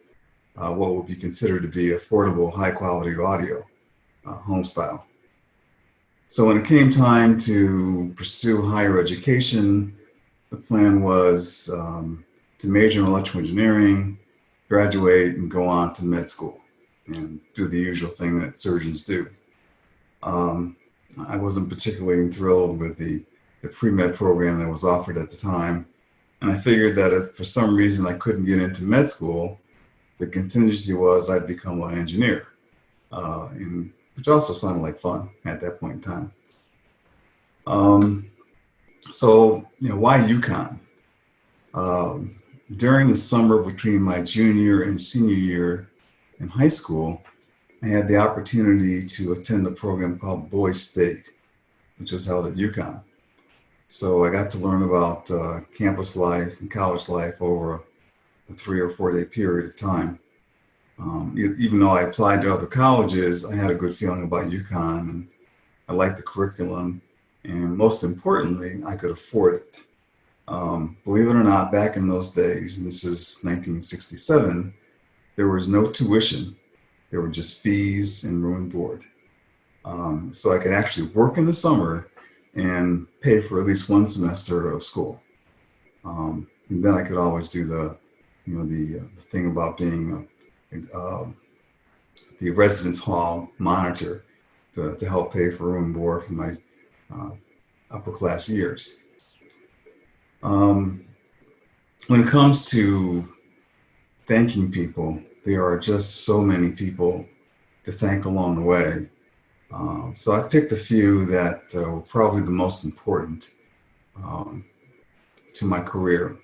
Speaker 8: what would be considered to be affordable, high-quality audio, home style. So when it came time to pursue higher education, the plan was to major in electrical engineering, graduate, and go on to med school. and do the usual thing that surgeons do. I wasn't particularly thrilled with the pre-med program that was offered at the time. And I figured that if for some reason I couldn't get into med school, the contingency was I'd become an engineer, which also sounded like fun at that point in time. So, why Uconn? During the summer between my junior and senior year in high school, I had the opportunity to attend a program called Boys State, which was held at Uconn. So I got to learn about campus life and college life over a 3 or 4 day period of time. Even though I applied to other colleges, I had a good feeling about Uconn, and I liked the curriculum, and most importantly, I could afford it. Believe it or not, back in those days, and this is 1967, there was no tuition. There were just fees and room and board. So I could actually work in the summer and pay for at least one semester of school. And then I could always do the thing about being the residence hall monitor to help pay for room and board for my upper class years. When it comes to thanking people, there are just so many people to thank along the way. So I picked a few that were probably the most important to my career.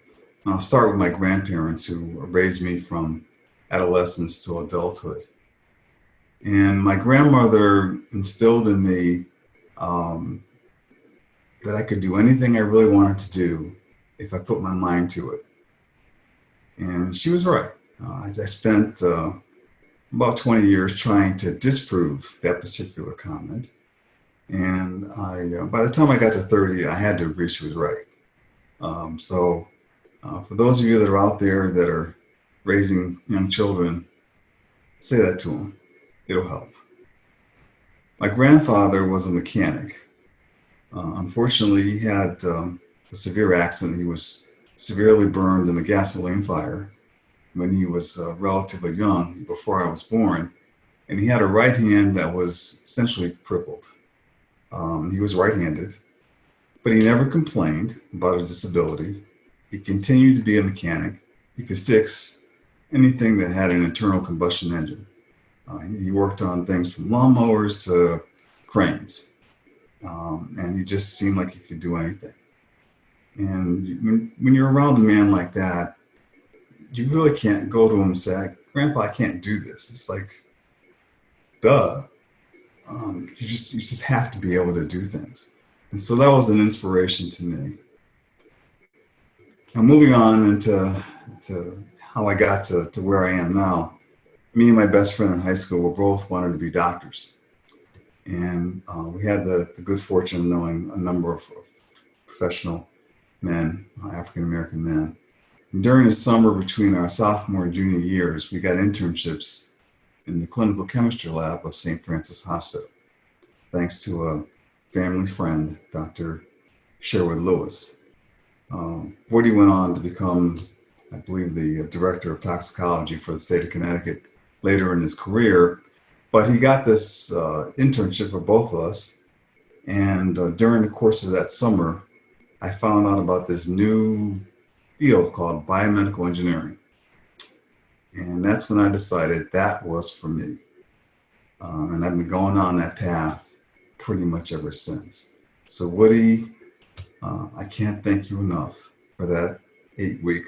Speaker 8: And I'll start with my grandparents, who raised me from adolescence to adulthood. And my grandmother instilled in me that I could do anything I really wanted to do if I put my mind to it. And she was right. I spent about 20 years trying to disprove that particular comment. And by the time I got to 30, I had to agree she was right. So for those of you that are out there that are raising young children, say that to them. It'll help. My grandfather was a mechanic. Unfortunately, he had a severe accident. He was severely burned in a gasoline fire when he was relatively young, before I was born. And he had a right hand that was essentially crippled. He was right-handed, but he never complained about a disability. He continued to be a mechanic. He could fix anything that had an internal combustion engine. He worked on things from lawnmowers to cranes. And he just seemed like he could do anything. And when you're around a man like that, you really can't go to him and say, "Grandpa, I can't do this." It's like, duh. You just have to be able to do things. And so that was an inspiration to me. Now, moving on into how I got to where I am now. Me and my best friend in high school were both wanted to be doctors. And we had the good fortune of knowing a number of professional men, African-American men. And during the summer between our sophomore and junior years, we got internships in the clinical chemistry lab of St. Francis Hospital, thanks to a family friend, Dr. Sherwood Lewis. Woody went on to become, I believe, the director of toxicology for the state of Connecticut later in his career. But he got this internship for both of us. And during the course of that summer, I found out about this new field called biomedical engineering. And that's when I decided that was for me. And I've been going on that path pretty much ever since. So Woody, I can't thank you enough for that 8-week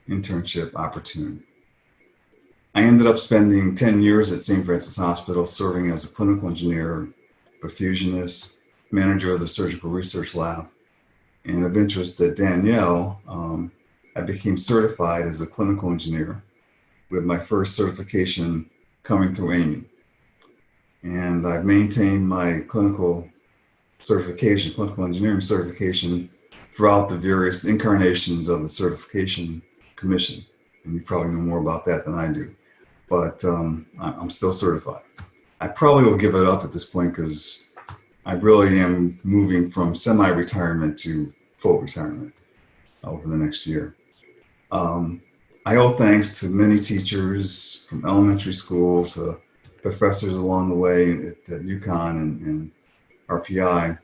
Speaker 8: internship opportunity. I ended up spending 10 years at St. Francis Hospital, serving as a clinical engineer, perfusionist, manager of the surgical research lab. And of interest at Danielle, I became certified as a clinical engineer, with my first certification coming through Amy. And I've maintained my clinical engineering certification throughout the various incarnations of the certification commission. And you probably know more about that than I do. But I'm still certified. I probably will give it up at this point because I really am moving from semi-retirement to full retirement over the next year. I owe thanks to many teachers from elementary school to professors along the way at Uconn and RPI.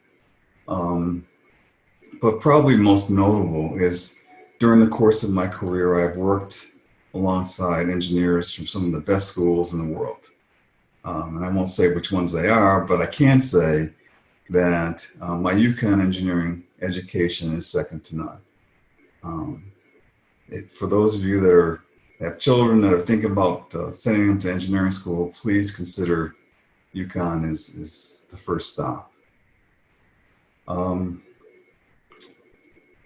Speaker 8: But probably most notable is during the course of my career, I've worked alongside engineers from some of the best schools in the world. And I won't say which ones they are, but I can say that my Uconn engineering education is second to none. For those of you that have children that are thinking about sending them to engineering school, please consider Uconn is the first stop.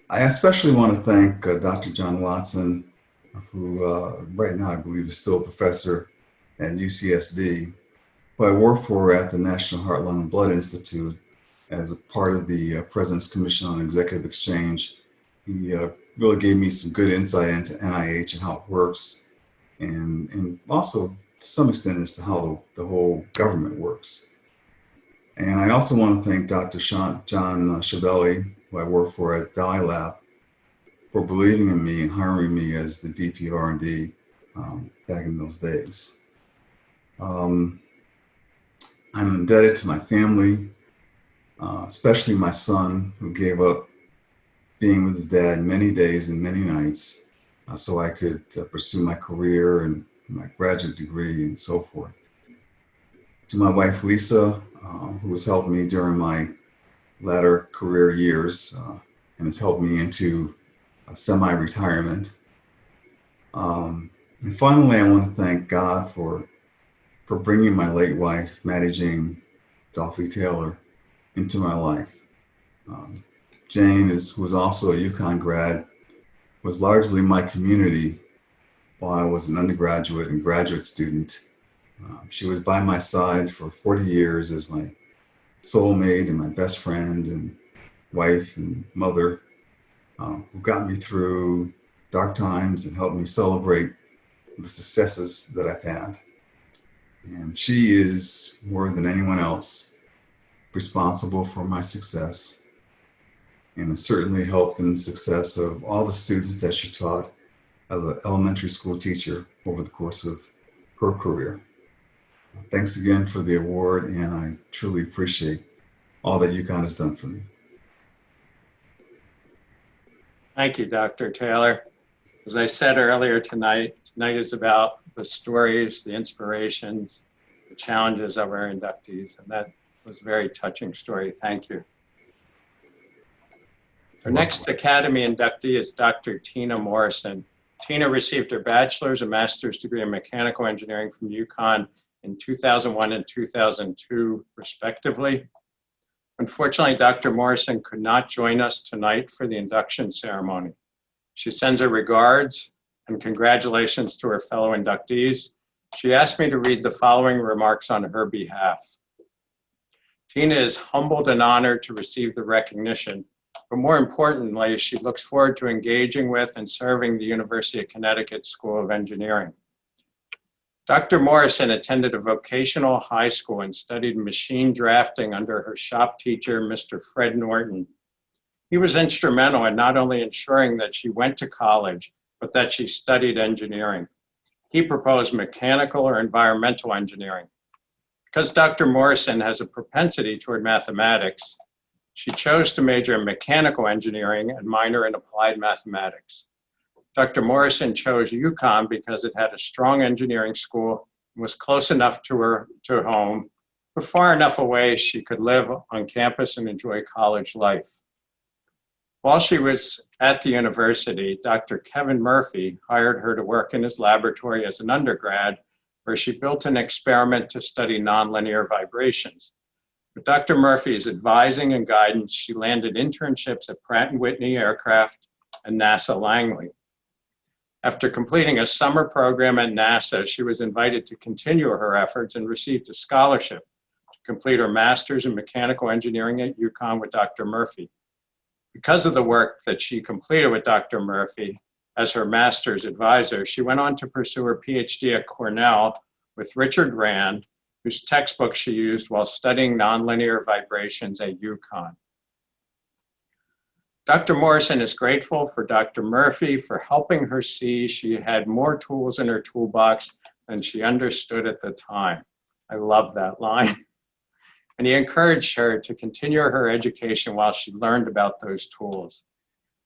Speaker 8: I especially want to thank Dr. John Watson, who right now I believe is still a professor at UCSD, who I work for at the National Heart, Lung, and Blood Institute as a part of the President's Commission on Executive Exchange. He really gave me some good insight into NIH and how it works, and also to some extent as to how the whole government works. And I also want to thank Dr. John Chiavelli, who I work for at Valley Lab, for believing in me and hiring me as the VP of R&D back in those days. I'm indebted to my family, especially my son, who gave up being with his dad many days and many nights so I could pursue my career and my graduate degree and so forth. To my wife, Lisa, who has helped me during my latter career years and has helped me into semi-retirement. And finally, I want to thank God for bringing my late wife, Mattie Jane Dolphy Taylor, into my life. Jane, who was also a Uconn grad, was largely my community while I was an undergraduate and graduate student. She was by my side for 40 years as my soulmate and my best friend and wife and mother, who got me through dark times and helped me celebrate the successes that I've had. And she is, more than anyone else, responsible for my success, and has certainly helped in the success of all the students that she taught as an elementary school teacher over the course of her career. Thanks again for the award, and I truly appreciate all that Uconn has done for me.
Speaker 1: Thank you, Dr. Taylor. As I said earlier tonight is about the stories, the inspirations, the challenges of our inductees, and that was a very touching story. Thank you. Our next Academy inductee is Dr. Tina Morrison. Tina received her bachelor's and master's degree in mechanical engineering from Uconn in 2001 and 2002, respectively. Unfortunately, Dr. Morrison could not join us tonight for the induction ceremony. She sends her regards and congratulations to her fellow inductees. She asked me to read the following remarks on her behalf. Tina is humbled and honored to receive the recognition, but more importantly, she looks forward to engaging with and serving the University of Connecticut School of Engineering. Dr. Morrison attended a vocational high school and studied machine drafting under her shop teacher, Mr. Fred Norton. He was instrumental in not only ensuring that she went to college, but that she studied engineering. He proposed mechanical or environmental engineering. Because Dr. Morrison has a propensity toward mathematics, she chose to major in mechanical engineering and minor in applied mathematics. Dr. Morrison chose Uconn because it had a strong engineering school and was close enough to home, but far enough away she could live on campus and enjoy college life. While she was at the university, Dr. Kevin Murphy hired her to work in his laboratory as an undergrad, where she built an experiment to study nonlinear vibrations. With Dr. Murphy's advising and guidance, she landed internships at Pratt & Whitney Aircraft and NASA Langley. After completing a summer program at NASA, she was invited to continue her efforts and received a scholarship to complete her master's in mechanical engineering at Uconn with Dr. Murphy. Because of the work that she completed with Dr. Murphy as her master's advisor, she went on to pursue her PhD at Cornell with Richard Rand, whose textbook she used while studying nonlinear vibrations at Uconn. Dr. Morrison is grateful for Dr. Murphy for helping her see she had more tools in her toolbox than she understood at the time. I love that line. And he encouraged her to continue her education while she learned about those tools.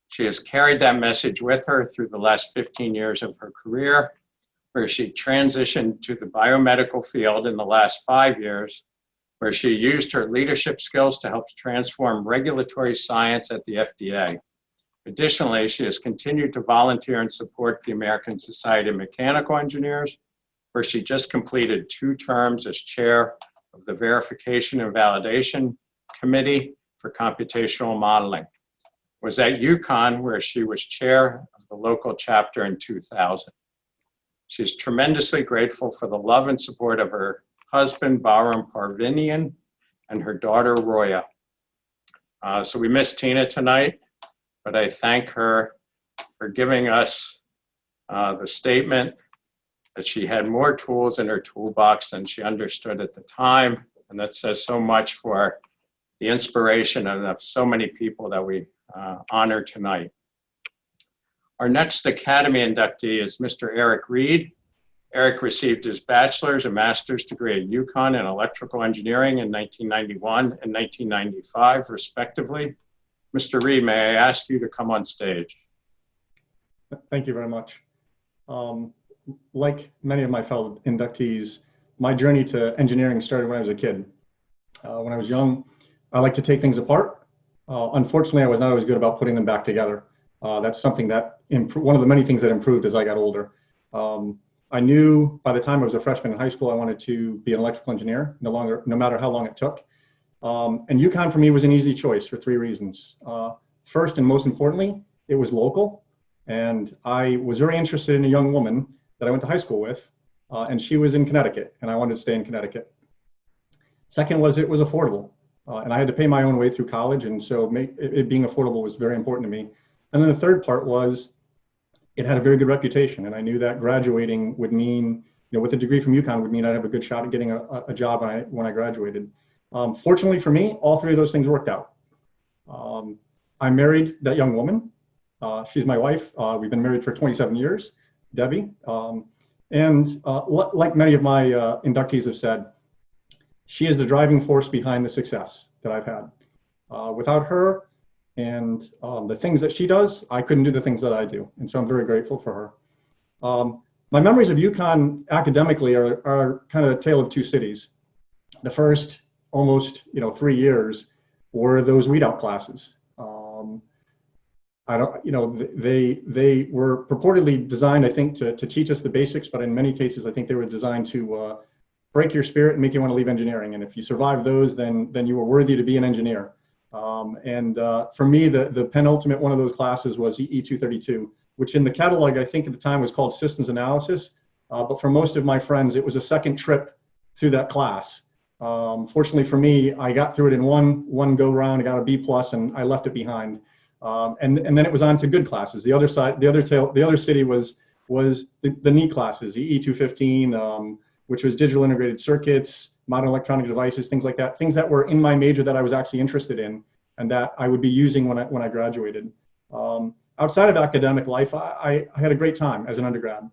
Speaker 1: She has carried that message with her through the last 15 years of her career, where she transitioned to the biomedical field in the last 5 years, where she used her leadership skills to help transform regulatory science at the FDA. Additionally, she has continued to volunteer and support the American Society of Mechanical Engineers, where she just completed 2 terms as chair of the Verification and Validation Committee for Computational Modeling. Was at Uconn, where she was chair of the local chapter in 2000. She's tremendously grateful for the love and support of her husband, Bahram Parvinian, and her daughter, Roya. So we miss Tina tonight, but I thank her for giving us the statement that she had more tools in her toolbox than she understood at the time. And that says so much for the inspiration of so many people that we honor tonight. Our next Academy inductee is Mr. Eric Reed. Eric received his bachelor's and master's degree at Uconn in electrical engineering in 1991 and 1995, respectively. Mr. Reed, may I ask you to come on stage?
Speaker 9: Thank you very much. Like many of my fellow inductees, my journey to engineering started when I was a kid. When I was young, I liked to take things apart. Unfortunately, I was not always good about putting them back together. That's something that one of the many things that improved as I got older. I knew by the time I was a freshman in high school, I wanted to be an electrical engineer, no matter how long it took. And Uconn for me was an easy choice for 3 reasons. First and most importantly, it was local. And I was very interested in a young woman that I went to high school with, and she was in Connecticut, and I wanted to stay in Connecticut. Second was it was affordable. And I had to pay my own way through college, and so it being affordable was very important to me. And then the third part was it had a very good reputation, and I knew that graduating would mean, with a degree from Uconn would mean I'd have a good shot at getting a job when I graduated. Fortunately for me, all 3 of those things worked out. I married that young woman. She's my wife. We've been married for 27 years, Debbie. And like many of my inductees have said, she is the driving force behind the success that I've had. Without her and the things that she does, I couldn't do the things that I do. And so I'm very grateful for her. My memories of Uconn academically are kind of a tale of 2 cities. The first almost 3 years were those weed out classes. They were purportedly designed, I think, to teach us the basics, but in many cases, I think they were designed to break your spirit and make you want to leave engineering. And if you survive those, then you were worthy to be an engineer. For me, the penultimate one of those classes was EE 232, which in the catalog, I think at the time was called Systems Analysis. But for most of my friends, it was a second trip through that class. Fortunately for me, I got through it in one go round. I got a B+, and I left it behind. And then it was on to good classes. The other city was the neat classes, EE 215, which was digital integrated circuits, modern electronic devices, things like that, things that were in my major that I was actually interested in and that I would be using when I graduated. Outside of academic life, I had a great time as an undergrad.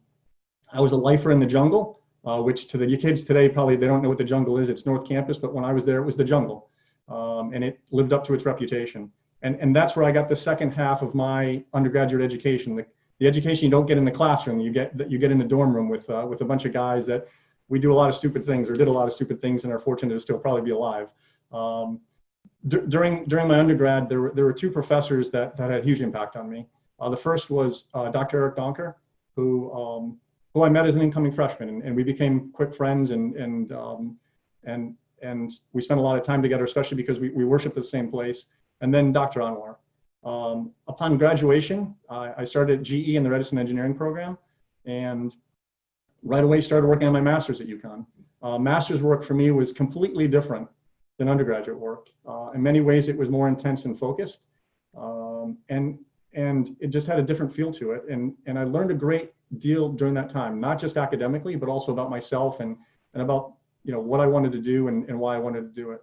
Speaker 9: I was a lifer in the jungle, which to the kids today, probably they don't know what the jungle is. It's North Campus, but when I was there, it was the jungle. And it lived up to its reputation. And that's where I got the second half of my undergraduate education. The education you don't get in the classroom, you get in the dorm room with a bunch of guys that we do a lot of stupid things or did a lot of stupid things and are fortunate to still probably be alive. During my undergrad, there were 2 professors that had a huge impact on me. The first was Dr. Eric Donker, who I met as an incoming freshman, and we became quick friends, and we spent a lot of time together, especially because we worshiped at the same place. And then Dr. Anwar. Upon graduation, I started at GE in the Redison Engineering program, and right away started working on my master's at Uconn. Master's work for me was completely different than undergraduate work. In many ways, it was more intense and focused, and it just had a different feel to it. And I learned a great deal during that time, not just academically, but also about myself and about what I wanted to do and why I wanted to do it.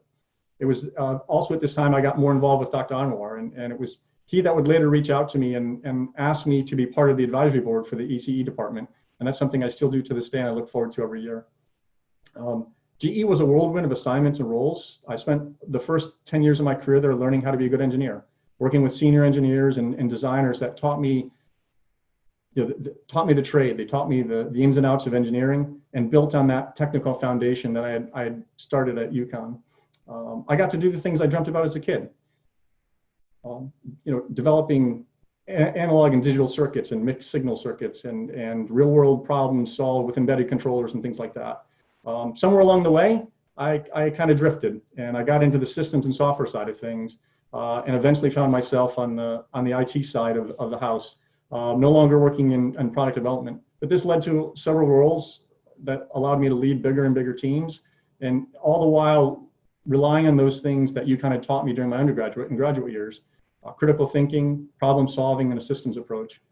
Speaker 9: It was also at this time I got more involved with Dr. Anwar, and it was he that would later reach out to me and ask me to be part of the advisory board for the ECE department. And that's something I still do to this day, and I look forward to every year. GE was a whirlwind of assignments and roles. I spent the first 10 years of my career there learning how to be a good engineer, working with senior engineers and designers that taught me, taught me the trade. They taught me the ins and outs of engineering and built on that technical foundation that I had started at Uconn. I got to do the things I dreamt about as a kid. Developing analog and digital circuits and mixed signal circuits and real world problems solved with embedded controllers and things like that. Somewhere along the way, I kind of drifted and I got into the systems and software side of things and eventually found myself on the IT side of the house, no longer working in product development. But this led to several roles that allowed me to lead bigger and bigger teams, and all the while relying on those things that you kind of taught me during my undergraduate and graduate years. Critical thinking, problem solving, and a systems approach.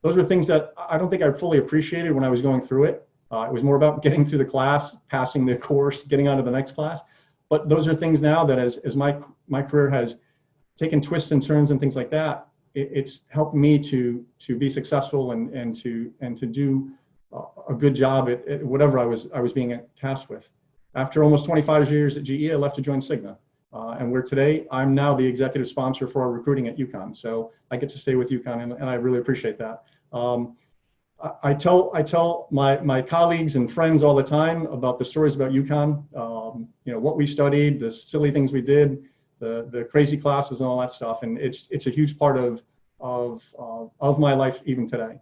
Speaker 9: Those were things that I don't think I fully appreciated when I was going through it. It was more about getting through the class, passing the course, getting on to the next class. But those are things now that as my career has taken twists and turns and things like that, it's helped me to be successful and to do a good job at whatever I was being tasked with. After almost 25 years at GE, I left to join Cigna. And where today, I'm now the executive sponsor for our recruiting at Uconn. So I get to stay with Uconn, and I really appreciate that. I tell my colleagues and friends all the time about the stories about Uconn, what we studied, the silly things we did, the crazy classes and all that stuff. And it's a huge part of my life even today.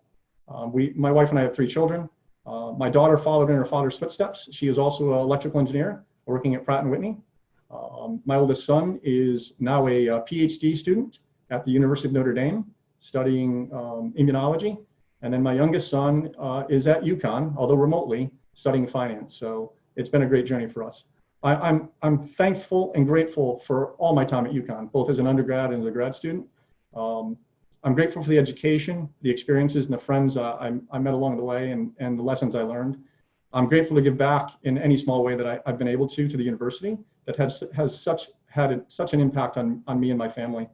Speaker 9: My wife and I have 3 children. My daughter followed in her father's footsteps. She is also an electrical engineer working at Pratt & Whitney. My oldest son is now a PhD student at the University of Notre Dame studying immunology. And then my youngest son is at Uconn, although remotely, studying finance. So it's been a great journey for us. I'm thankful and grateful for all my time at Uconn, both as an undergrad and as a grad student. I'm grateful for the education, the experiences, and the friends I met along the way and the lessons I learned. I'm grateful to give back in any small way that I've been able to the university that has had such an impact on me and my family.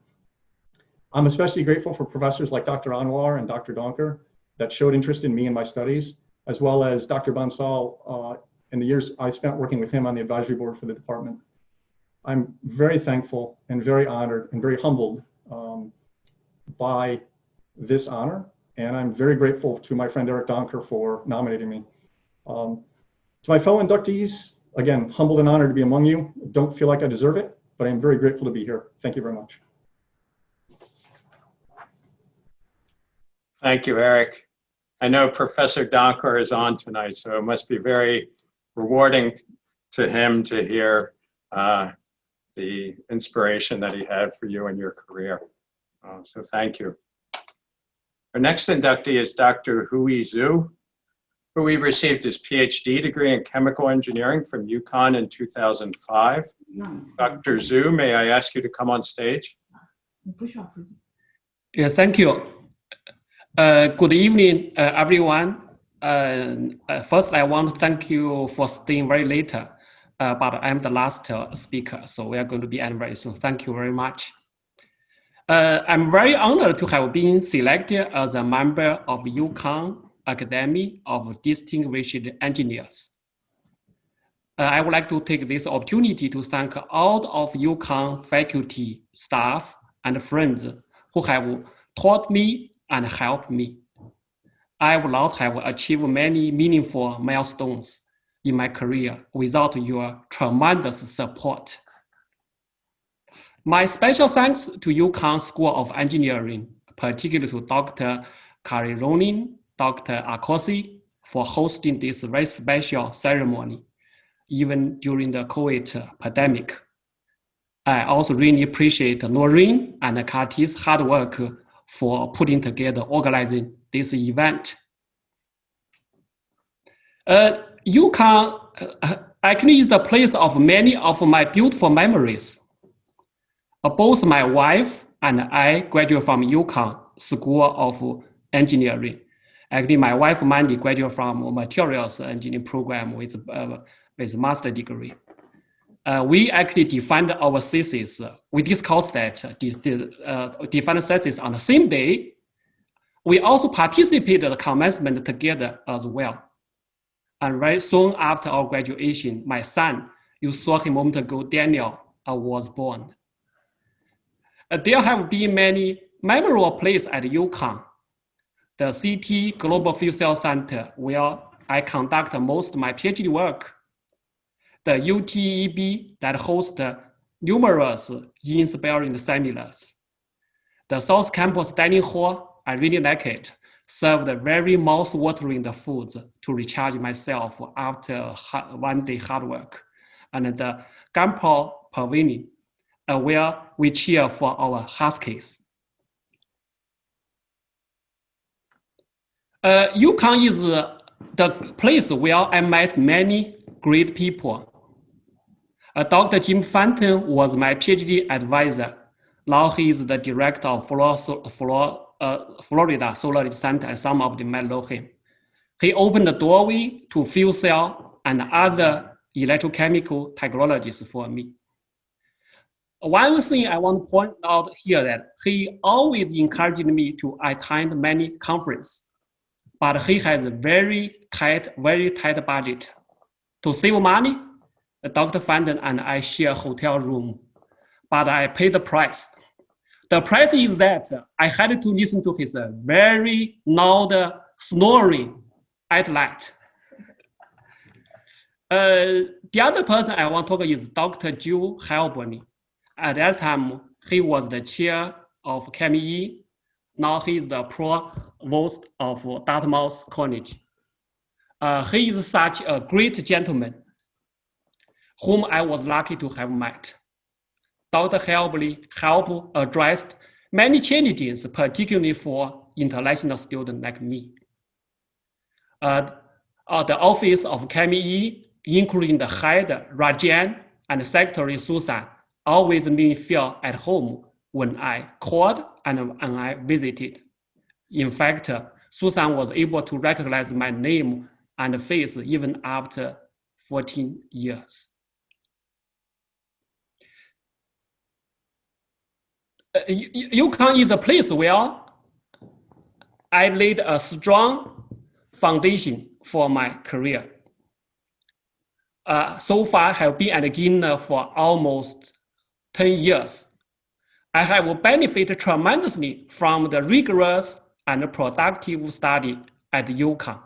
Speaker 9: I'm especially grateful for professors like Dr. Anwar and Dr. Donker that showed interest in me and my studies, as well as Dr. Bansal in the years I spent working with him on the advisory board for the department. I'm very thankful and very honored and very humbled by this honor, and I'm very grateful to my friend Eric Donker for nominating me. To my fellow inductees, again, humbled and honored to be among you. Don't feel like I deserve it, but I'm very grateful to be here. Thank you very much.
Speaker 1: Thank you, Eric. I know Professor Donker is on tonight, so it must be very rewarding to him to hear the inspiration that he had for you in your career. So thank you. Our next inductee is Dr. Huizu, who received his PhD degree in chemical engineering from Uconn in 2005. Dr. Zhu, may I ask you to come on stage?
Speaker 10: Yes, thank you. Good evening, everyone. First, I want to thank you for staying very late, but I'm the last speaker, so we are going to be ending very soon. Thank you very much. I'm very honored to have been selected as a member of Uconn Academy of Distinguished Engineers. I would like to take this opportunity to thank all of Uconn faculty, staff, and friends who have taught me and helped me. I would not have achieved many meaningful milestones in my career without your tremendous support. My special thanks to Uconn School of Engineering, particularly to Dr. Carironin, Dr. Corsi, for hosting this very special ceremony, even during the COVID pandemic. I also really appreciate Noreen and Kati's hard work for putting together, organizing this event. Uconn actually is the place of many of my beautiful memories. Both my wife and I graduated from Uconn School of Engineering. Actually, my wife Mandy graduated from Materials Engineering program with master's degree. We actually defined our thesis. We discussed that, defined thesis on the same day. We also participated in the commencement together as well. And very soon after our graduation, my son, you saw him a moment ago, Daniel, was born. There have been many memorable places at Uconn. The CT Global Fuel Cell Center, where I conduct most of my PhD work. The UTEB that hosts numerous inspiring seminars. The South Campus Dining Hall, I really like it, served very mouth-watering foods to recharge myself after one day hard work. And the Gamache Pavilion, where we cheer for our Huskies. Uconn is the place where I met many great people. Dr. Jim Fenton was my PhD advisor. Now he is the director of Florida Solar Center, and some of them might know him. He opened the doorway to fuel cell and other electrochemical technologies for me. One thing I want to point out here that he always encouraged me to attend many conferences, but he has a very tight budget. To save money, Dr. Fenton and I share a hotel room, but I pay the price. The price is that I had to listen to his very loud snoring at night. The other person I want to talk is Dr. Joe Helboni. At that time, he was the chair of Cheney. Now he is the provost of Dartmouth College. He is such a great gentleman whom I was lucky to have met. Dr. Helboni addressed many challenges, particularly for international students like me. The office of Cheney, including the head, Rajan, and secretary, Susan, always made me feel at home when I called and I visited. In fact, Susan was able to recognize my name and face even after 14 years. Uconn is a place where I laid a strong foundation for my career. So far, I have been at Gina for almost 10 years. I have benefited tremendously from the rigorous and productive study at Uconn.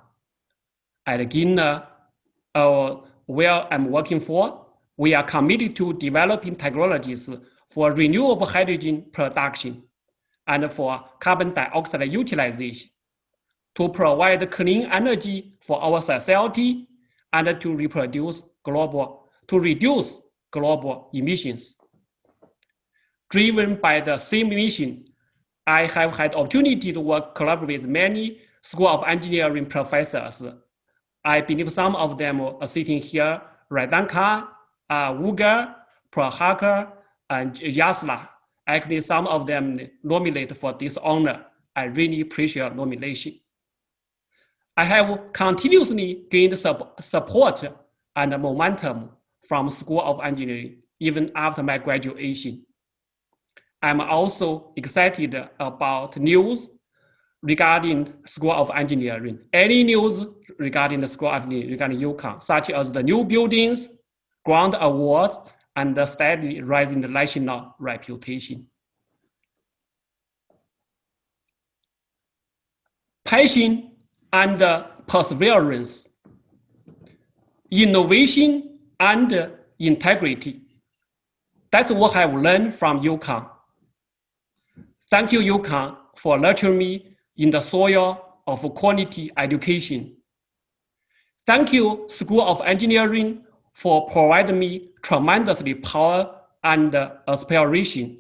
Speaker 10: At Gina, where I'm working for, we are committed to developing technologies for renewable hydrogen production and for carbon dioxide utilization, to provide clean energy for our society and to reduce global emissions. Driven by the same mission, I have had opportunity to collaborate with many School of Engineering professors. I believe some of them are sitting here: Razanka, Uger, Prahaka, and Yasla. Actually, some of them nominated for this honor. I really appreciate nomination. I have continuously gained support and momentum from School of Engineering, even after my graduation. I'm also excited about news regarding School of Engineering. Any news regarding the School of Engineering, regarding Uconn, such as the new buildings, grant awards, and the steadily rising national reputation. Passion and perseverance, innovation and integrity. That's what I've learned from Uconn. Thank you, Uconn, for nurturing me in the soil of quality education. Thank you, School of Engineering, for providing me tremendously power and aspiration.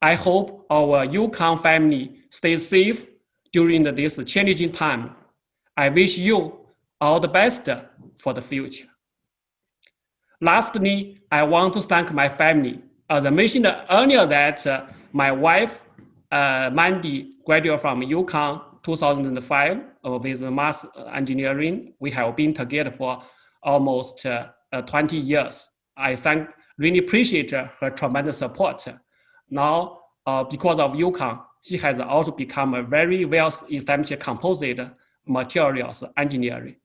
Speaker 10: I hope our Uconn family stays safe during this challenging time. I wish you all the best for the future. Lastly, I want to thank my family. As I mentioned earlier that my wife, Mandy, graduated from Uconn 2005 with mass engineering. We have been together for almost 20 years. I really appreciate her tremendous support. Now, because of Uconn, she has also become a very well-established composite materials engineering.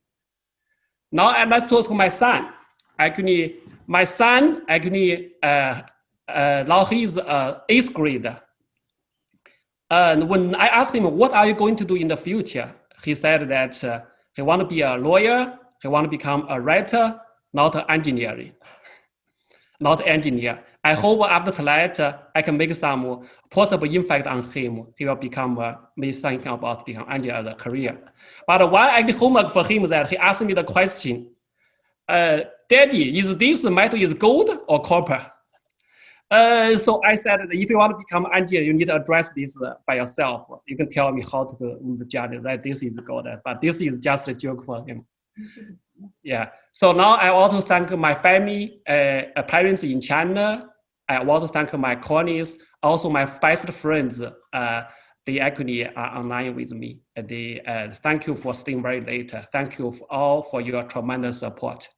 Speaker 10: Now let's talk to my son. Actually, my son now he's 8th grade. And when I asked him, what are you going to do in the future? He said that he want to be a lawyer, he want to become a writer, not an engineer. Not engineer. I hope after that I can make some possible impact on him. He will become, maybe thinking about become engineer as a career. But when I did homework for him, that he asked me the question, Daddy, is this metal is gold or copper? So I said, that if you want to become an engineer, you need to address this by yourself. You can tell me how to judge that this is gold, but this is just a joke for him. Yeah. So now I want to thank my family, parents in China. I want to thank my colleagues, also my best friends. They actually are online with me. They thank you for staying very late. Thank you all for your tremendous support.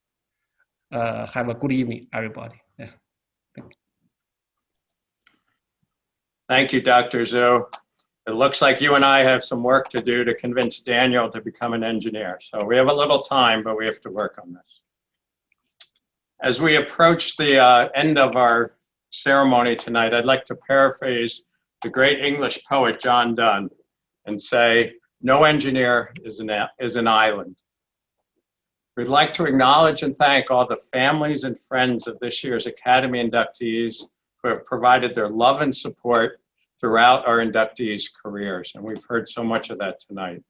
Speaker 10: Have a good evening, everybody. Yeah. Thank you.
Speaker 1: Thank you, Dr. Zhu. It looks like you and I have some work to do to convince Daniel to become an engineer. So we have a little time, but we have to work on this. As we approach the end of our ceremony tonight, I'd like to paraphrase the great English poet John Donne and say, no engineer is an island. We'd like to acknowledge and thank all the families and friends of this year's Academy inductees who have provided their love and support throughout our inductees' careers, and we've heard so much of that tonight.